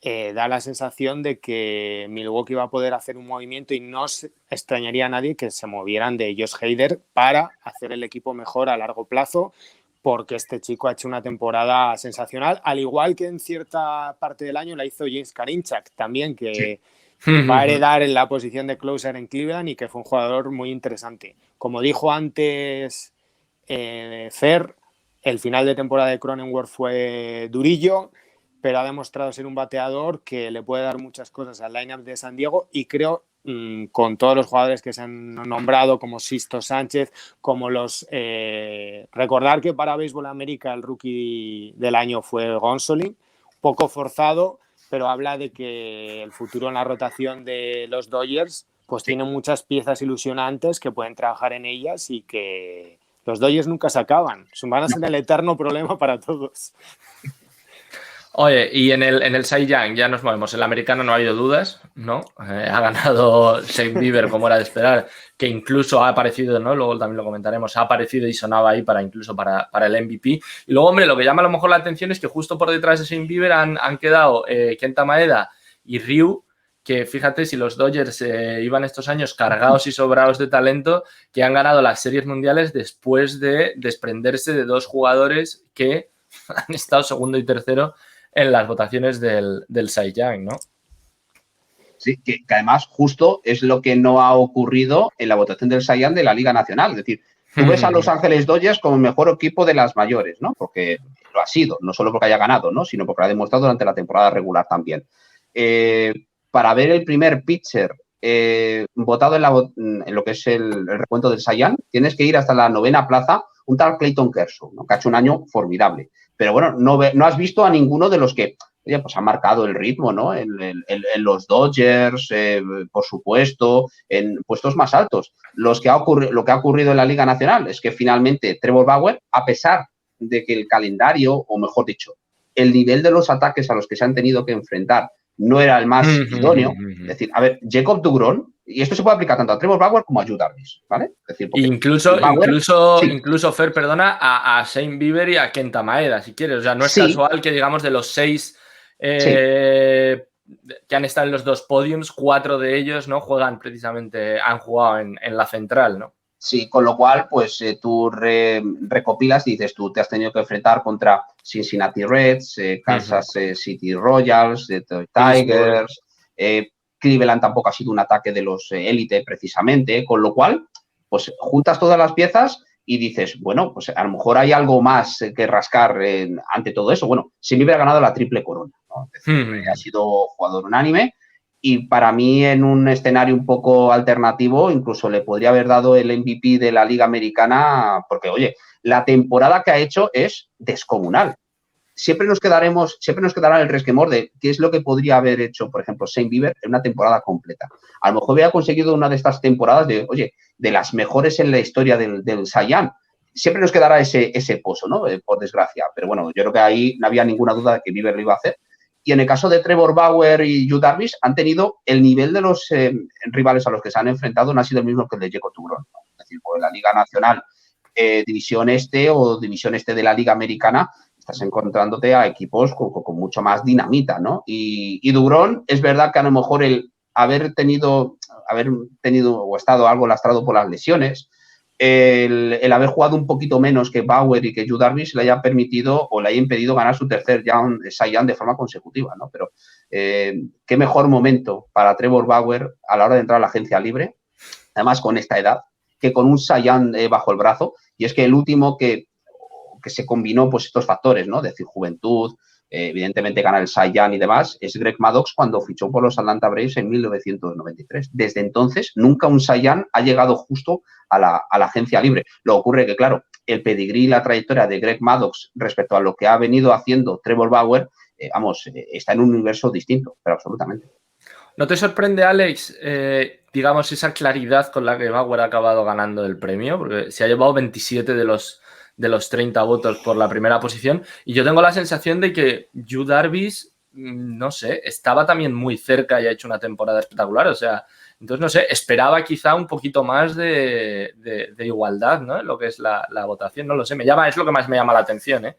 da la sensación de que Milwaukee va a poder hacer un movimiento y no extrañaría a nadie que se movieran de Josh Hader para hacer el equipo mejor a largo plazo, porque este chico ha hecho una temporada sensacional, al igual que en cierta parte del año la hizo James Karinchak también, que va a heredar en la posición de closer en Cleveland y que fue un jugador muy interesante. Como dijo antes Fer, el final de temporada de Cronenworth fue durillo, pero ha demostrado ser un bateador que le puede dar muchas cosas al lineup de San Diego y creo, con todos los jugadores que se han nombrado, como Sixto Sánchez, como los... recordar que para Béisbol América el rookie del año fue Gonsolin, poco forzado, pero habla de que el futuro en la rotación de los Dodgers pues tiene muchas piezas ilusionantes que pueden trabajar en ellas y que los Dodgers nunca se acaban. Van a ser el eterno problema para todos. Oye, y en el Cy Young ya nos movemos. El americano no ha habido dudas, ¿no? Ha ganado Shane Bieber como era de esperar, que incluso ha aparecido, ¿no? Luego también lo comentaremos, ha aparecido y sonaba ahí incluso para el MVP. Y luego, hombre, lo que llama a lo mejor la atención es que justo por detrás de Shane Bieber han quedado Kenta Maeda y Ryu, que fíjate, si los Dodgers iban estos años cargados y sobrados de talento, que han ganado las series mundiales después de desprenderse de dos jugadores que han estado segundo y tercero en las votaciones del Cy Young, ¿no? Sí, que además justo es lo que no ha ocurrido en la votación del Cy Young de la Liga Nacional. Es decir, tú ves a Los Ángeles Dodgers como el mejor equipo de las mayores, ¿no? Porque lo ha sido, no solo porque haya ganado, ¿no? Sino porque lo ha demostrado durante la temporada regular también. Para ver el primer pitcher votado en lo que es el recuento del Cy Young, tienes que ir hasta la 9ª plaza, un tal Clayton Kershaw, ¿no? Que ha hecho un año formidable. Pero bueno, no has visto a ninguno de los que, oye, pues han marcado el ritmo, ¿no? En los Dodgers, por supuesto, en puestos más altos. Lo que ha ocurrido en la Liga Nacional es que finalmente Trevor Bauer, a pesar de que el calendario, o mejor dicho, el nivel de los ataques a los que se han tenido que enfrentar no era el más idóneo. Es decir, a ver, Jacob deGrom, y esto se puede aplicar tanto a Trevor Bauer como a Yu Darvish, ¿vale? Es decir, incluso Fer, perdona, a Shane Bieber y a Kenta Maeda, si quieres. O sea, no es casual que, digamos, de los 6 que han estado en los 2 podiums, 4 de ellos, ¿no? Han jugado en la central, ¿no? Sí, con lo cual, pues tú recopilas y dices, tú te has tenido que enfrentar contra Cincinnati Reds, Kansas City Royals, Detroit Tigers, Cleveland tampoco ha sido un ataque de los élite precisamente, con lo cual, pues juntas todas las piezas y dices, bueno, pues a lo mejor hay algo más que rascar ante todo eso. Bueno, Sean ha ganado la triple corona, ¿no? Es decir, ha sido jugador unánime. Y para mí, en un escenario un poco alternativo, incluso le podría haber dado el MVP de la Liga Americana, porque, oye, la temporada que ha hecho es descomunal. Siempre nos quedará el resquemor de qué es lo que podría haber hecho, por ejemplo, Shane Bieber en una temporada completa. A lo mejor hubiera conseguido una de estas temporadas de las mejores en la historia del Cy Young. Siempre nos quedará ese pozo, ¿no? Por desgracia. Pero bueno, yo creo que ahí no había ninguna duda de que Bieber lo iba a hacer. Y en el caso de Trevor Bauer y Yu Darvish, han tenido el nivel de los rivales a los que se han enfrentado, no ha sido el mismo que el de Jacob deGrom, ¿no? Es decir, por la Liga Nacional, División Este o División Este de la Liga Americana, estás encontrándote a equipos con mucho más dinamita, ¿no? Y deGrom, es verdad que a lo mejor el haber tenido o estado algo lastrado por las lesiones, el haber jugado un poquito menos que Bauer y que Yu Darvish le haya permitido o le haya impedido ganar su tercer Cy Young de forma consecutiva, ¿no? Pero qué mejor momento para Trevor Bauer a la hora de entrar a la agencia libre, además con esta edad, que con un Cy Young bajo el brazo. Y es que el último que se combinó pues estos factores, ¿no? Es decir, juventud, evidentemente ganar el Cy Young y demás, es Greg Maddux cuando fichó por los Atlanta Braves en 1993. Desde entonces, nunca un Cy Young ha llegado justo a la agencia libre. Lo ocurre que, claro, el pedigrí y la trayectoria de Greg Maddux respecto a lo que ha venido haciendo Trevor Bauer, está en un universo distinto, pero absolutamente. ¿No te sorprende, Alex, digamos, esa claridad con la que Bauer ha acabado ganando el premio? Porque se ha llevado 27 de los 30 votos por la primera posición. Y yo tengo la sensación de que Yu Darvish, no sé, estaba también muy cerca y ha hecho una temporada espectacular. O sea, entonces, no sé, esperaba quizá un poquito más de igualdad, ¿no? En lo que es la votación, no lo sé. Es lo que más me llama la atención,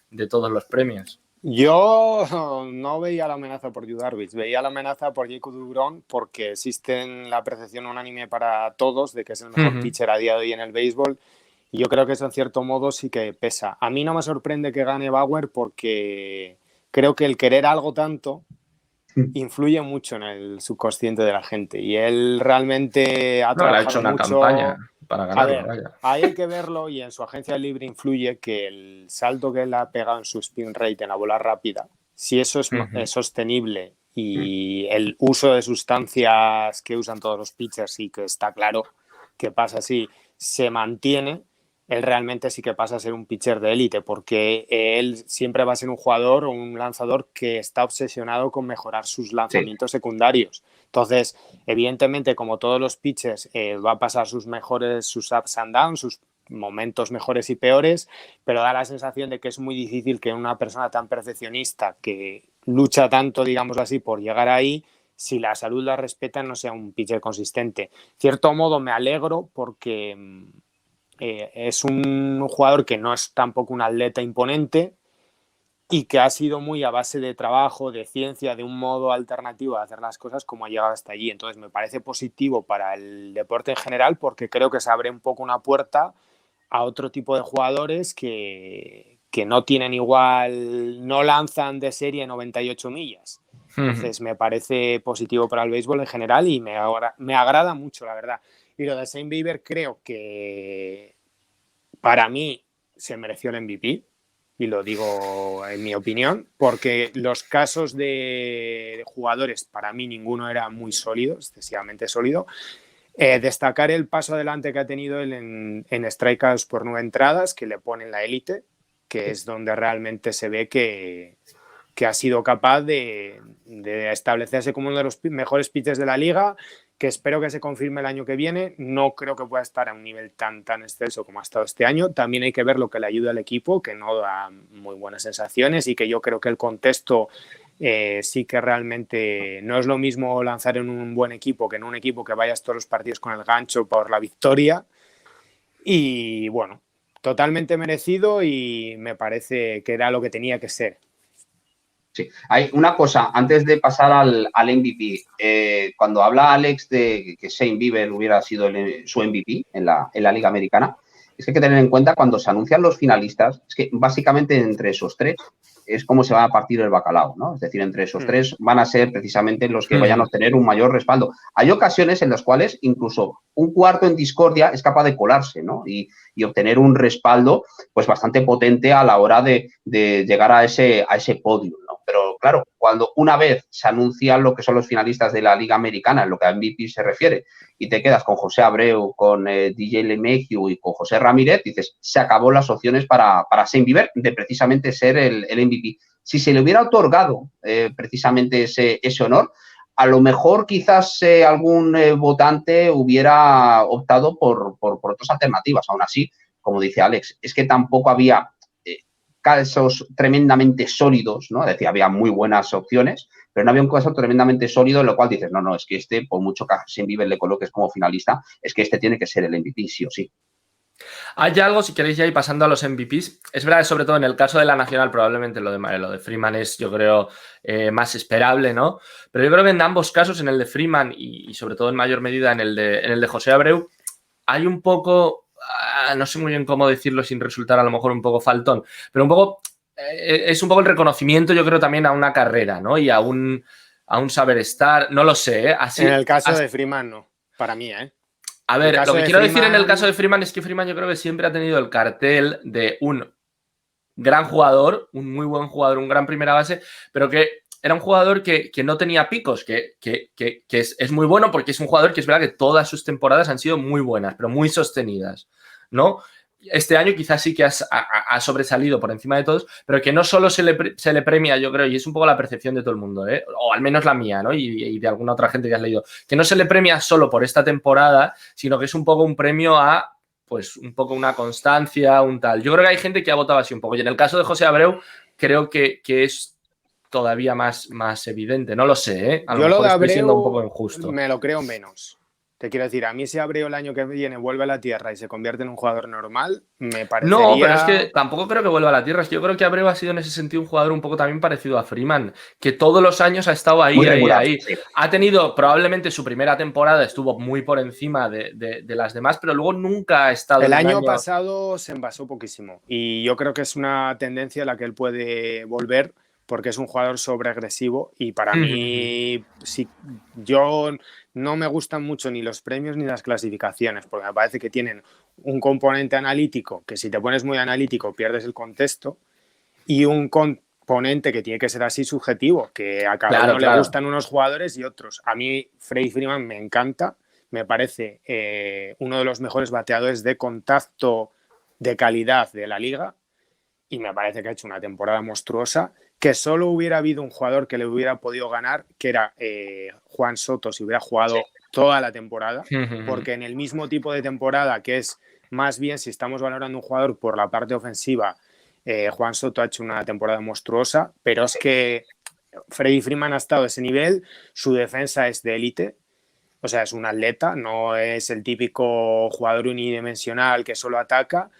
de todos los premios. Yo no veía la amenaza por Yu Darvish, veía la amenaza por Jacob deGrom porque existe la percepción unánime para todos de que es el mejor pitcher a día de hoy en el béisbol. Y yo creo que eso en cierto modo sí que pesa. A mí no me sorprende que gane Bauer porque creo que el querer algo tanto influye mucho en el subconsciente de la gente. Y él realmente ha trabajado ha hecho una mucho campaña para ganarlo. A ver, vaya. ahí hay que verlo y en su agencia libre influye que el salto que él ha pegado en su spin rate en la bola rápida, si eso es sostenible y el uso de sustancias que usan todos los pitchers y que está claro que pasa así, se mantiene, él realmente sí que pasa a ser un pitcher de élite porque él siempre va a ser un jugador o un lanzador que está obsesionado con mejorar sus lanzamientos secundarios. Entonces, evidentemente, como todos los pitchers, va a pasar sus ups and downs, sus momentos mejores y peores, pero da la sensación de que es muy difícil que una persona tan perfeccionista que lucha tanto, digámoslo así, por llegar ahí, si la salud la respeta, no sea un pitcher consistente. De cierto modo me alegro porque es un jugador que no es tampoco un atleta imponente y que ha sido muy a base de trabajo, de ciencia, de un modo alternativo de hacer las cosas como ha llegado hasta allí. Entonces me parece positivo para el deporte en general porque creo que se abre un poco una puerta a otro tipo de jugadores que no tienen igual, no lanzan de serie 98 millas. Entonces me parece positivo para el béisbol en general y me agrada mucho, la verdad. Y lo de Shane Bieber creo que para mí se mereció el MVP. Y lo digo en mi opinión, porque los casos de jugadores, para mí ninguno era muy sólido, excesivamente sólido. Destacar el paso adelante que ha tenido él en strikeouts por 9 entradas, que le pone en la élite, que es donde realmente se ve que ha sido capaz de establecerse como uno de los mejores pitchers de la liga, que espero que se confirme el año que viene. No creo que pueda estar a un nivel tan excelso como ha estado este año. También hay que ver lo que le ayuda al equipo, que no da muy buenas sensaciones y que yo creo que el contexto sí que realmente no es lo mismo lanzar en un buen equipo que en un equipo que vayas todos los partidos con el gancho por la victoria. Y bueno, totalmente merecido y me parece que era lo que tenía que ser. Sí, hay una cosa, antes de pasar al MVP, cuando habla Alex de que Shane Bieber hubiera sido su MVP en la Liga Americana, es que hay que tener en cuenta cuando se anuncian los finalistas, es que básicamente entre esos tres es como se va a partir el bacalao, ¿no? Es decir, entre esos tres van a ser precisamente los que vayan a obtener un mayor respaldo. Hay ocasiones en las cuales incluso un cuarto en discordia es capaz de colarse, ¿no? Y obtener un respaldo pues bastante potente a la hora de llegar a ese podio, ¿no? Pero claro, cuando una vez se anuncian lo que son los finalistas de la Liga Americana, en lo que a MVP se refiere, y te quedas con José Abreu, con DJ LeMahieu y con José Ramírez, dices, se acabó las opciones para Shane Bieber de precisamente ser el MVP. Si se le hubiera otorgado precisamente ese honor, a lo mejor quizás algún votante hubiera optado por otras alternativas. Aún así, como dice Alex, es que tampoco había casos tremendamente sólidos, ¿no? Es decir, había muy buenas opciones, pero no había un caso tremendamente sólido en lo cual dices, no, es que este, por mucho que a Shane Bieber le coloques como finalista, es que este tiene que ser el MVP, sí o sí. Hay algo, si queréis ya ir pasando a los MVPs, es verdad que sobre todo en el caso de la Nacional probablemente lo de Freeman es, yo creo, más esperable, ¿no? Pero yo creo que en ambos casos, en el de Freeman y sobre todo en mayor medida en el de José Abreu, hay un poco, no sé muy bien cómo decirlo sin resultar a lo mejor un poco faltón, pero un poco, es un poco el reconocimiento, yo creo, también a una carrera, ¿no? Y a un saber estar, no lo sé, ¿eh? Así, en el caso de Freeman, no, para mí, ¿eh? A ver, lo que quiero decir en el caso de Freeman es que Freeman yo creo que siempre ha tenido el cartel de un gran jugador, un muy buen jugador, un gran primera base, pero que era un jugador que no tenía picos, que es muy bueno porque es un jugador que es verdad que todas sus temporadas han sido muy buenas, pero muy sostenidas, ¿no? Este año quizás sí que ha sobresalido por encima de todos, pero que no solo se le premia, yo creo, y es un poco la percepción de todo el mundo, ¿eh? O al menos la mía, ¿no? Y de alguna otra gente que has leído, que no se le premia solo por esta temporada, sino que es un poco un premio a, pues, un poco una constancia, un tal. Yo creo que hay gente que ha votado así un poco, y en el caso de José Abreu, creo que es todavía más evidente, no lo sé, ¿eh? A lo mejor estoy siendo un poco injusto. Me lo creo menos. Te quiero decir, a mí si Abreu el año que viene vuelve a la Tierra y se convierte en un jugador normal, me parecería... No, pero es que tampoco creo que vuelva a la Tierra. Es que yo creo que Abreu ha sido en ese sentido un jugador un poco también parecido a Freeman, que todos los años ha estado ahí. Sí. Ha tenido, probablemente su primera temporada estuvo muy por encima de las demás, pero luego nunca ha estado... El año pasado se envasó poquísimo y yo creo que es una tendencia a la que él puede volver porque es un jugador sobreagresivo y para mí, sí, yo no me gustan mucho ni los premios ni las clasificaciones porque me parece que tienen un componente analítico que si te pones muy analítico pierdes el contexto y un componente que tiene que ser así subjetivo, que a cada uno le gustan unos jugadores y otros. A mí Freddie Freeman me encanta, me parece uno de los mejores bateadores de contacto de calidad de la liga y me parece que ha hecho una temporada monstruosa, que solo hubiera habido un jugador que le hubiera podido ganar, que era Juan Soto, si hubiera jugado toda la temporada, porque en el mismo tipo de temporada, que es más bien si estamos valorando un jugador por la parte ofensiva, Juan Soto ha hecho una temporada monstruosa, pero es que Freddie Freeman ha estado a ese nivel, su defensa es de élite, o sea, es un atleta, no es el típico jugador unidimensional que solo ataca.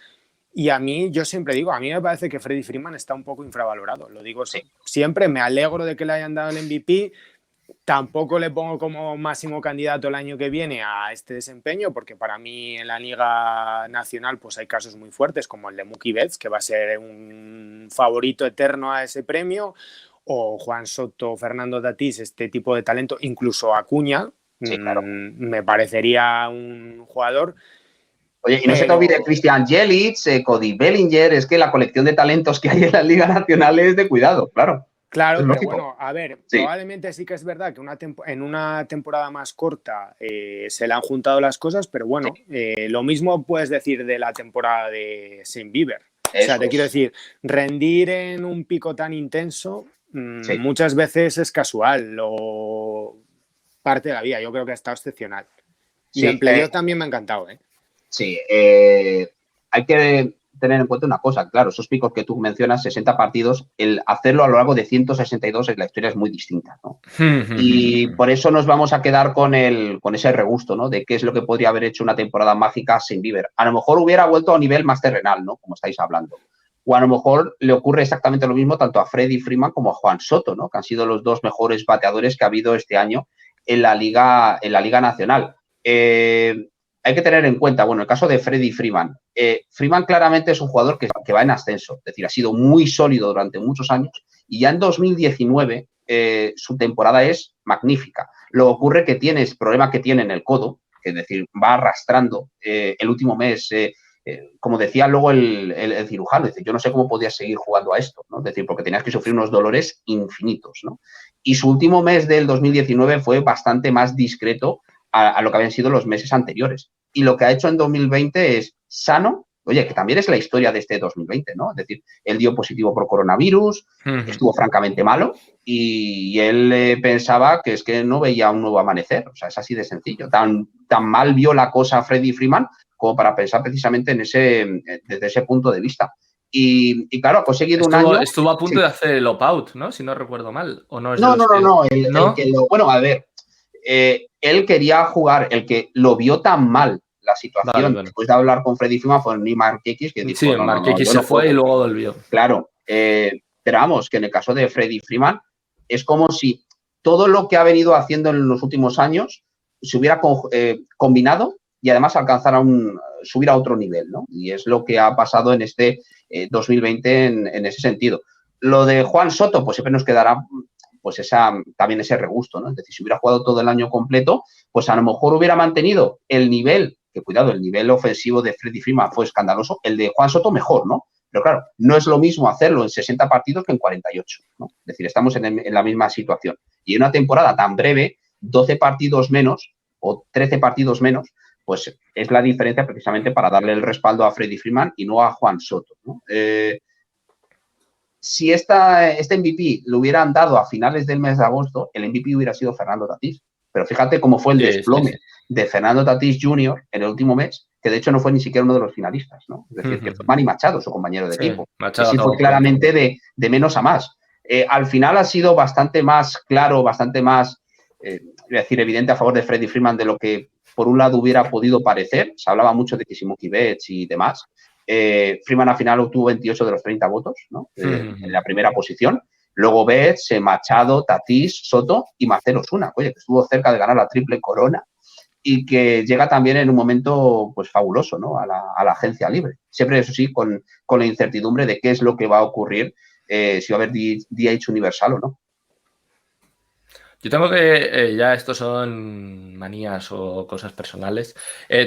Y a mí, yo siempre digo, a mí me parece que Freddie Freeman está un poco infravalorado. Lo digo siempre, me alegro de que le hayan dado el MVP. Tampoco le pongo como máximo candidato el año que viene a este desempeño, porque para mí en la Liga Nacional pues hay casos muy fuertes, como el de Mookie Betts, que va a ser un favorito eterno a ese premio, o Juan Soto, Fernando Tatís, este tipo de talento, incluso Acuña, me parecería un jugador... Oye, y no se te olvide Christian Yelich, Cody Bellinger, es que la colección de talentos que hay en la Liga Nacional es de cuidado, claro. Claro, pero bueno, a ver, probablemente sí que es verdad que en una temporada más corta se le han juntado las cosas, pero bueno, lo mismo puedes decir de la temporada de Shane Bieber. O sea, te quiero decir, rendir en un pico tan intenso muchas veces es casual o parte de la vida. Yo creo que ha estado excepcional. Y en playoff también me ha encantado, ¿eh? Sí, hay que tener en cuenta una cosa, claro, esos picos que tú mencionas, 60 partidos, el hacerlo a lo largo de 162 la historia es muy distinta, ¿no? Y por eso nos vamos a quedar con ese regusto, ¿no? De qué es lo que podría haber hecho una temporada mágica sin Bieber. A lo mejor hubiera vuelto a un nivel más terrenal, ¿no? Como estáis hablando. O a lo mejor le ocurre exactamente lo mismo tanto a Freddie Freeman como a Juan Soto, ¿no? Que han sido los dos mejores bateadores que ha habido este año en la Liga Nacional. Hay que tener en cuenta, bueno, el caso de Freddie Freeman. Freeman claramente es un jugador que va en ascenso, es decir, ha sido muy sólido durante muchos años y ya en 2019 su temporada es magnífica. Lo que ocurre que tiene el problema que tiene en el codo, que es decir, va arrastrando el último mes. Como decía luego el cirujano, dice, yo no sé cómo podías seguir jugando a esto, ¿no? Es decir, porque tenías que sufrir unos dolores infinitos, ¿no? Y su último mes del 2019 fue bastante más discreto a lo que habían sido los meses anteriores. Y lo que ha hecho en 2020 es sano, oye, que también es la historia de este 2020, ¿no? Es decir, él dio positivo por coronavirus, estuvo francamente malo y él pensaba que es que no veía un nuevo amanecer. O sea, es así de sencillo. Tan mal vio la cosa Freddie Freeman como para pensar precisamente desde ese punto de vista. Y claro, ha conseguido un año... Estuvo a punto de hacer el opt-out, ¿no? Si no recuerdo mal. ¿O no es No. Bueno, a ver, él quería jugar, el que lo vio tan mal la situación, vale. Después de hablar con Freddie Freeman fue ni Markakis, que dijo... Sí, Markakis se fue y luego volvió. Claro, pero vamos, que en el caso de Freddie Freeman es como si todo lo que ha venido haciendo en los últimos años se hubiera combinado y además subir a otro nivel, ¿no? Y es lo que ha pasado en este 2020 en ese sentido. Lo de Juan Soto, pues siempre nos quedará pues también ese regusto, ¿no? Es decir, si hubiera jugado todo el año completo, pues a lo mejor hubiera mantenido el nivel, que cuidado, el nivel ofensivo de Freddie Freeman fue escandaloso, el de Juan Soto mejor, ¿no? Pero claro, no es lo mismo hacerlo en 60 partidos que en 48, ¿no? Es decir, estamos en la misma situación. Y en una temporada tan breve, 12 partidos menos o 13 partidos menos, pues es la diferencia precisamente para darle el respaldo a Freddie Freeman y no a Juan Soto, ¿no? Si este MVP lo hubieran dado a finales del mes de agosto, el MVP hubiera sido Fernando Tatís. Pero fíjate cómo fue el desplome de Fernando Tatís Jr. en el último mes, que de hecho no fue ni siquiera uno de los finalistas, ¿no? Es decir, que fue Manny Machado, su compañero de equipo. Machado sí fue claramente de menos a más. Al final ha sido bastante más claro, bastante más, evidente a favor de Freddie Freeman de lo que por un lado hubiera podido parecer. Se hablaba mucho de que si Mookie Betts y demás. Freeman al final obtuvo 28 de los 30 votos, ¿no? En la primera posición. Luego Betts, Machado, Tatís, Soto y Marcell Ozuna, oye, que estuvo cerca de ganar la triple corona y que llega también en un momento pues fabuloso, ¿no? A la agencia libre. Siempre, eso sí, con la incertidumbre de qué es lo que va a ocurrir, si va a haber DH universal o no. Yo tengo que, ya estos son manías o cosas personales,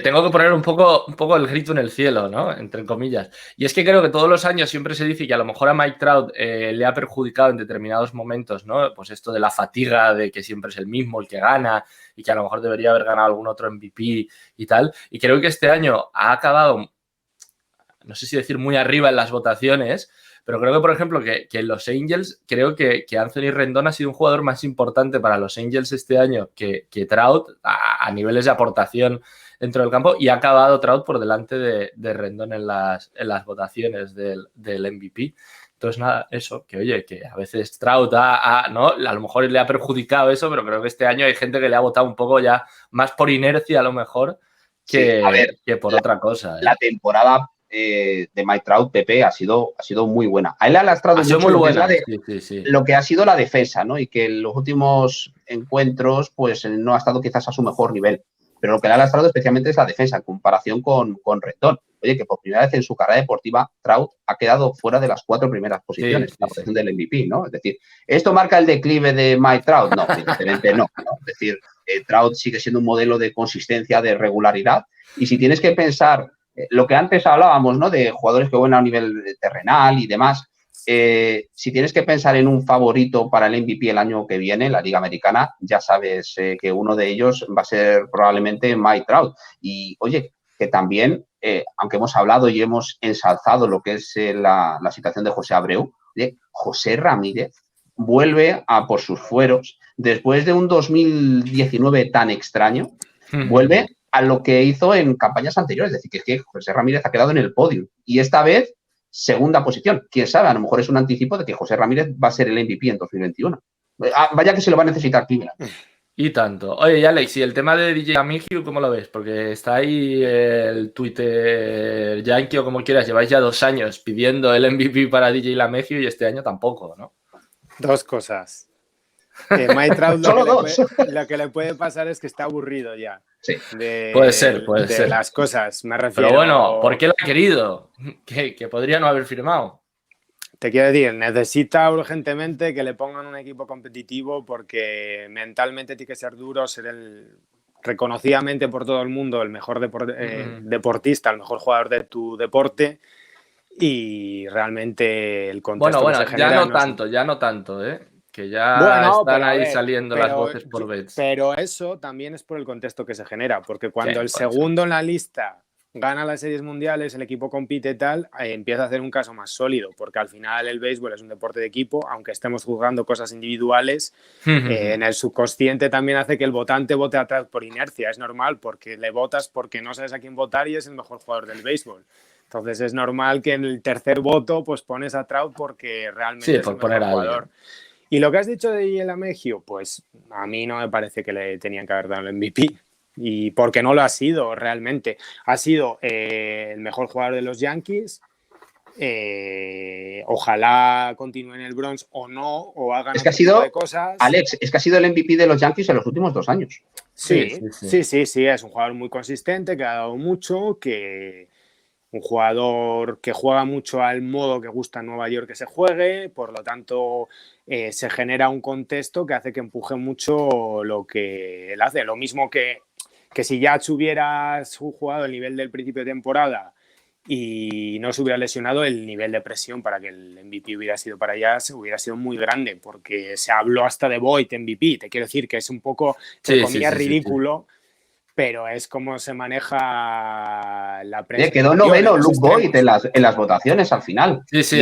tengo que poner un poco el grito en el cielo, ¿no? Entre comillas. Y es que creo que todos los años siempre se dice que a lo mejor a Mike Trout le ha perjudicado en determinados momentos, ¿no? Pues esto de la fatiga, de que siempre es el mismo el que gana y que a lo mejor debería haber ganado algún otro MVP y tal. Y creo que este año ha acabado, no sé si decir muy arriba en las votaciones, pero creo que, por ejemplo, que en los Angels, creo que Anthony Rendón ha sido un jugador más importante para los Angels este año que Trout a niveles de aportación dentro del campo, y ha acabado Trout por delante de Rendón en las votaciones del MVP. Entonces, nada, eso, que oye, que a veces Trout ¿no? A lo mejor le ha perjudicado eso, pero creo que este año hay gente que le ha votado un poco ya más por inercia a lo mejor que por otra cosa. La temporada de Mike Trout, Pepe, ha sido muy buena. A él le ha lastrado mucho lo que ha sido la defensa, ¿no? Y que en los últimos encuentros pues no ha estado quizás a su mejor nivel. Pero lo que le ha lastrado especialmente es la defensa en comparación con Rendón. Oye, que por primera vez en su carrera deportiva, Trout ha quedado fuera de las 4 primeras posiciones, la posición del MVP, ¿no? Es decir, ¿esto marca el declive de Mike Trout? No, evidentemente no. Es decir, Trout sigue siendo un modelo de consistencia, de regularidad. Y si tienes que pensar lo que antes hablábamos, ¿no? De jugadores que juegan a nivel terrenal y demás. Si tienes que pensar en un favorito para el MVP el año que viene, la Liga Americana, ya sabes que uno de ellos va a ser probablemente Mike Trout. Y, oye, que también, aunque hemos hablado y hemos ensalzado lo que es la situación de José Abreu, José Ramírez vuelve a por sus fueros. Después de un 2019 tan extraño, vuelve a lo que hizo en campañas anteriores. Es decir, que es que José Ramírez ha quedado en el podio. Y esta vez, segunda posición. Quién sabe, a lo mejor es un anticipo de que José Ramírez va a ser el MVP en 2021. Vaya que se lo va a necesitar Cleveland. Y tanto. Oye, y Alex, ¿y el tema de DJ Amigiu, cómo lo ves? Porque está ahí el Twitter Yankee o como quieras. Lleváis ya 2 años pidiendo el MVP para DJ Lamegio y este año tampoco, ¿no? Dos cosas. Mike Trout Solo dos. Lo que le puede pasar es que está aburrido ya. Sí. Puede ser. De las cosas, me refiero. Pero bueno, ¿por qué lo ha querido? Que podría no haber firmado. Te quiero decir, necesita urgentemente que le pongan un equipo competitivo porque mentalmente tiene que ser duro, ser reconocidamente por todo el mundo el mejor deportista, el mejor jugador de tu deporte, y realmente el contexto Bueno, que se genera ya no tanto, ¿eh? Que ya están ahí saliendo las voces por bets. Pero eso también es por el contexto que se genera, porque cuando el segundo en la lista gana las series mundiales, el equipo compite y tal, empieza a hacer un caso más sólido, porque al final el béisbol es un deporte de equipo, aunque estemos juzgando cosas individuales, en el subconsciente también hace que el votante vote atrás por inercia, es normal, porque le votas porque no sabes a quién votar y es el mejor jugador del béisbol. Entonces es normal que en el tercer voto pues pones a Trout porque realmente es el mejor jugador. Y lo que has dicho de DJ Lamegio, pues a mí no me parece que le tenían que haber dado el MVP. Y porque no lo ha sido realmente. Ha sido el mejor jugador de los Yankees. Ojalá continúe en el Bronx o no, o hagan otro tipo de cosas. Alex, es que ha sido el MVP de los Yankees en los últimos 2 años. Sí. Es un jugador muy consistente, que ha dado mucho, un jugador que juega mucho al modo que gusta en Nueva York que se juegue, por lo tanto se genera un contexto que hace que empuje mucho lo que él hace. Lo mismo que si ya hubieras jugado el nivel del principio de temporada y no se hubiera lesionado, el nivel de presión para que el MVP hubiera sido para allá hubiera sido muy grande, porque se habló hasta de Voit MVP. Te quiero decir que es un poco, entre comillas, ridículo. Pero es como se maneja la prensa. Quedó noveno Luke Voit en las votaciones al final. Sí,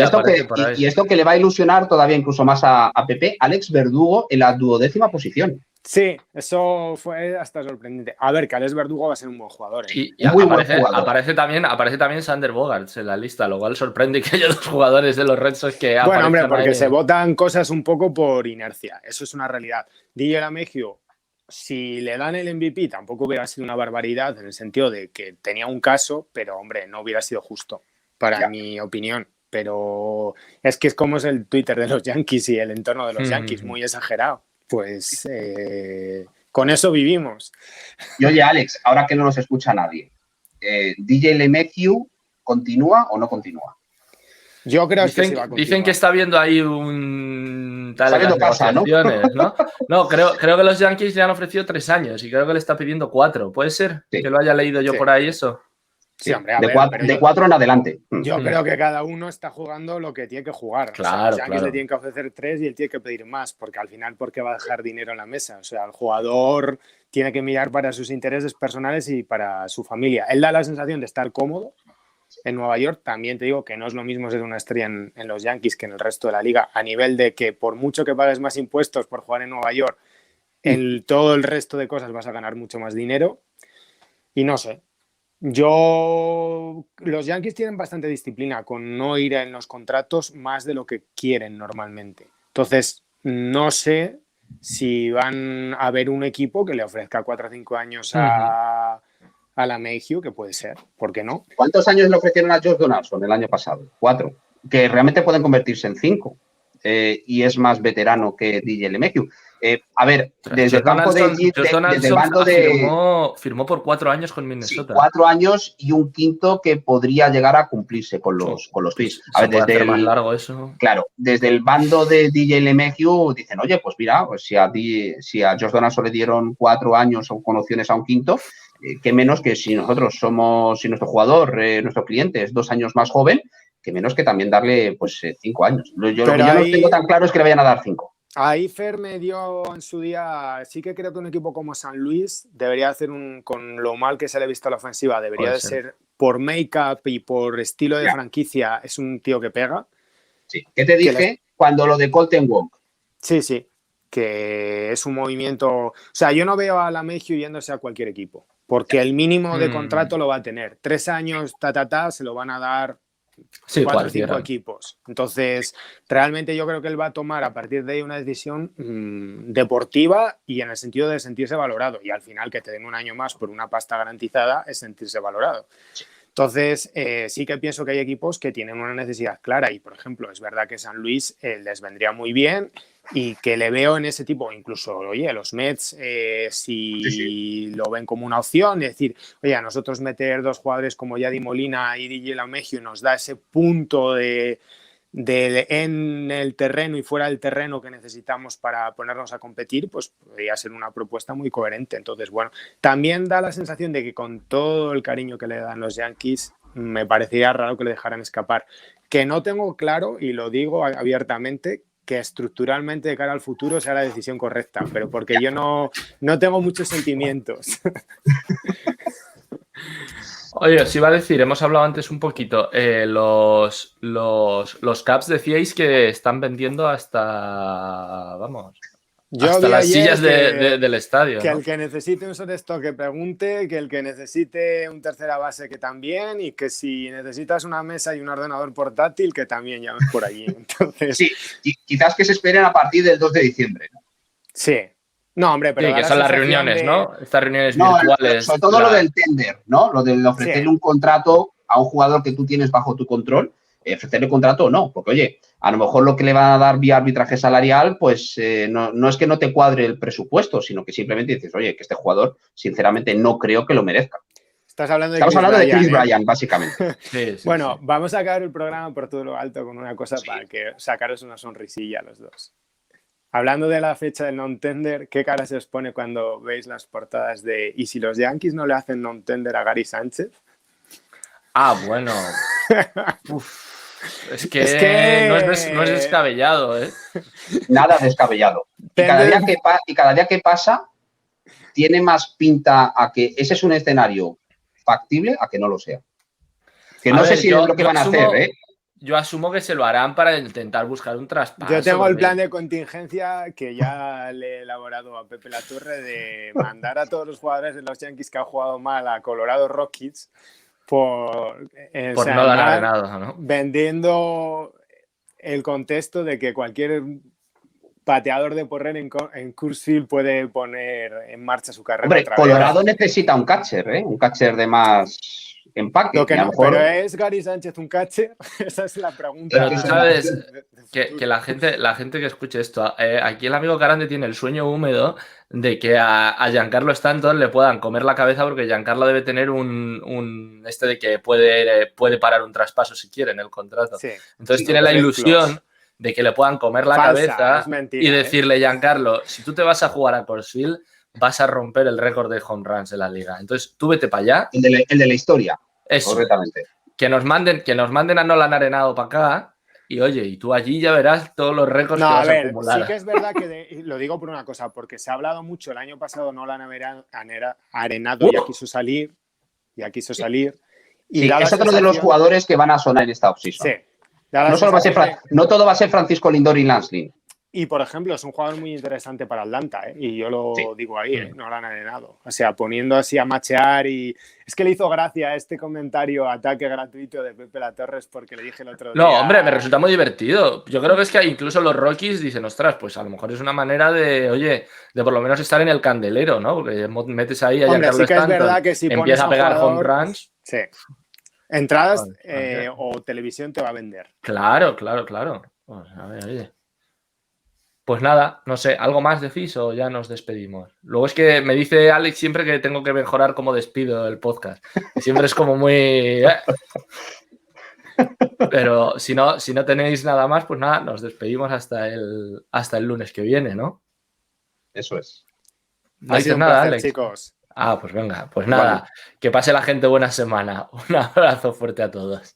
y esto que le va a ilusionar todavía incluso más a Pepe, Alex Verdugo en la 12ª posición. Sí, eso fue hasta sorprendente. A ver, que Alex Verdugo va a ser un buen jugador. Y muy buen jugador. Aparece también Sander Bogaerts en la lista, lo cual sorprende que haya 2 jugadores de los Red Sox que bueno, hombre, porque se votan cosas un poco por inercia. Eso es una realidad. DJ Lamegio, si le dan el MVP, tampoco hubiera sido una barbaridad en el sentido de que tenía un caso, pero, hombre, no hubiera sido justo, para mi opinión. Pero es que es como es el Twitter de los Yankees y el entorno de los Yankees, muy exagerado. Pues con eso vivimos. Y oye, Alex, ahora que no nos escucha nadie, ¿DJ LeMahieu continúa o no continúa? Yo creo que sí va a continuar. Dicen que está viendo ahí un tal de las negociaciones, ¿no? No, creo que los Yankees le han ofrecido 3 años y creo que le está pidiendo 4. ¿Puede ser que lo haya leído yo por ahí eso? Sí, hombre, de 4 en adelante. Yo creo que cada uno está jugando lo que tiene que jugar. Claro, los Yankees le tienen que ofrecer 3 y él tiene que pedir más, porque al final, ¿por qué va a dejar dinero en la mesa? O sea, el jugador tiene que mirar para sus intereses personales y para su familia. Él da la sensación de estar cómodo en Nueva York. También te digo que no es lo mismo ser una estrella en los Yankees que en el resto de la liga, a nivel de que por mucho que pagues más impuestos por jugar en Nueva York, en todo el resto de cosas vas a ganar mucho más dinero. Y no sé. Los Yankees tienen bastante disciplina con no ir en los contratos más de lo que quieren normalmente. Entonces, no sé si van a ver un equipo que le ofrezca 4 o 5 años a Lamegio, que puede ser, ¿por qué no? ¿Cuántos años le ofrecieron a Josh Donaldson el año pasado? 4, que realmente pueden convertirse en 5. Y es más veterano que DJ LeMahieu. A ver, desde el campo desde el bando firmó por 4 años con Minnesota. Sí, 4 años y un quinto que podría llegar a cumplirse con los Twins. A ver, desde más largo eso. Claro, desde el bando de DJ LeMahieu dicen, oye, pues mira, pues si a Josh Donaldson le dieron 4 años o con opciones a un quinto, qué menos que si nuestro jugador, nuestro cliente es 2 años más joven, que menos que también darle pues 5 años. Lo que yo no tengo tan claro es que le vayan a dar 5. Ahí Fer me dio en su día, sí que creo que un equipo como San Luis debería hacer con lo mal que se le ha visto a la ofensiva, debería de ser por make-up y por estilo de franquicia, es un tío que pega. Sí, ¿qué te dije cuando lo de Colton Wong? Sí, que es un movimiento, o sea, yo no veo a Lamegio yéndose a cualquier equipo, porque el mínimo de contrato lo va a tener, 3 años, se lo van a dar Sí, 4 o 5 equipos. Entonces, realmente yo creo que él va a tomar a partir de ahí una decisión deportiva y en el sentido de sentirse valorado. Y al final que te den un año más por una pasta garantizada es sentirse valorado. Entonces, sí que pienso que hay equipos que tienen una necesidad clara y, por ejemplo, es verdad que San Luis les vendría muy bien y que le veo en ese tipo, incluso, oye, los Mets, si lo ven como una opción, es decir, oye, a nosotros meter 2 jugadores como Yadi Molina y DJ LeMahieu nos da ese punto de en el terreno y fuera del terreno que necesitamos para ponernos a competir, pues podría ser una propuesta muy coherente. Entonces, bueno, también da la sensación de que con todo el cariño que le dan los Yankees, me parecería raro que le dejaran escapar. Que no tengo claro, y lo digo abiertamente, que estructuralmente de cara al futuro sea la decisión correcta, pero porque yo no tengo muchos sentimientos. Oye, os iba a decir, hemos hablado antes un poquito, los Caps decíais que están vendiendo hasta, vamos, hasta las sillas del estadio. Que ¿no? el que necesite un shortstop que pregunte, que el que necesite un tercera base que también, y que si necesitas una mesa y un ordenador portátil que también llames por allí. Entonces... Sí, quizás que se esperen a partir del 2 de diciembre. ¿no? Sí. No, hombre, pero... Sí, que son las reuniones, ¿no? Estas reuniones virtuales. Sobre todo lo del tender, ¿no? Lo de ofrecerle un contrato a un jugador que tú tienes bajo tu control, ofrecerle contrato o no, porque, oye, a lo mejor lo que le van a dar vía arbitraje salarial, pues no es que no te cuadre el presupuesto, sino que simplemente dices, oye, que este jugador, sinceramente, no creo que lo merezca. Estamos hablando de Chris Bryan, básicamente. Sí, bueno, vamos a acabar el programa por todo lo alto con una cosa para que sacaros una sonrisilla a los dos. Hablando de la fecha del non-tender, ¿qué cara se os pone cuando veis las portadas de ¿y si los Yankees no le hacen non-tender a Gary Sánchez? Ah, bueno. Es que no es descabellado, ¿eh? Nada descabellado. Y cada día que pasa, tiene más pinta a que ese es un escenario factible a que no lo sea. Que no sé si es lo que van a hacer, ¿eh? Yo asumo que se lo harán para intentar buscar un traspaso. Yo tengo el plan de contingencia que ya le he elaborado a Pepe Latorre de mandar a todos los jugadores de los Yankees que han jugado mal a Colorado Rockies por no ganar nada, ¿no? Vendiendo el contexto de que cualquier pateador de porrer en Coors Field puede poner en marcha su carrera. Hombre, Colorado necesita un catcher, ¿eh? Un catcher de más empaque. Lo que no, pero ¿es Gary Sánchez un catcher? Esa es la pregunta. Pero tú sabes que la gente que escuche esto, aquí el amigo Carande tiene el sueño húmedo de que a Giancarlo Stanton le puedan comer la cabeza porque Giancarlo debe tener un de que puede parar un traspaso si quiere en el contrato. Sí, entonces tiene la ilusión de que le puedan comer la cabeza mentira, y decirle, Giancarlo, si tú te vas a jugar a Coors Field, vas a romper el récord de home runs de la liga. Entonces tú vete para allá. El de la historia. Eso, correctamente. Que nos manden a Nolan Arenado para acá y oye, y tú allí ya verás todos los récords que vas a acumular. Sí que es verdad que lo digo por una cosa, porque se ha hablado mucho el año pasado, Nolan Arenado ya quiso salir. Y sí, es otro de los jugadores que van a sonar en esta offseason. Sí. No todo va a ser Francisco Lindor y Lance Lynn. Y, por ejemplo, es un jugador muy interesante para Atlanta, ¿eh? Y yo lo digo ahí, no lo han arenado. O sea, poniendo así a machear y... Es que le hizo gracia este comentario, ataque gratuito de Pepe Latorre porque le dije el otro día... No, hombre, me resulta muy divertido. Yo creo que es que incluso los Rockies dicen, ostras, pues a lo mejor es una manera de, oye, de por lo menos estar en el candelero, ¿no? Porque metes ahí a Giancarlo Stanton, es verdad que si empieza a pegar home runs... Sí. Entradas o televisión te va a vender. Claro. Pues, a ver, oye. Pues nada, no sé, ¿algo más decís o ya nos despedimos? Luego es que me dice Alex siempre que tengo que mejorar cómo despido el podcast. Siempre es como muy... Pero si no tenéis nada más, pues nada, nos despedimos hasta el lunes que viene, ¿no? Eso es. No dices nada, Alex. Chicos. Pues venga, pues nada, que pase la gente buena semana. Un abrazo fuerte a todos.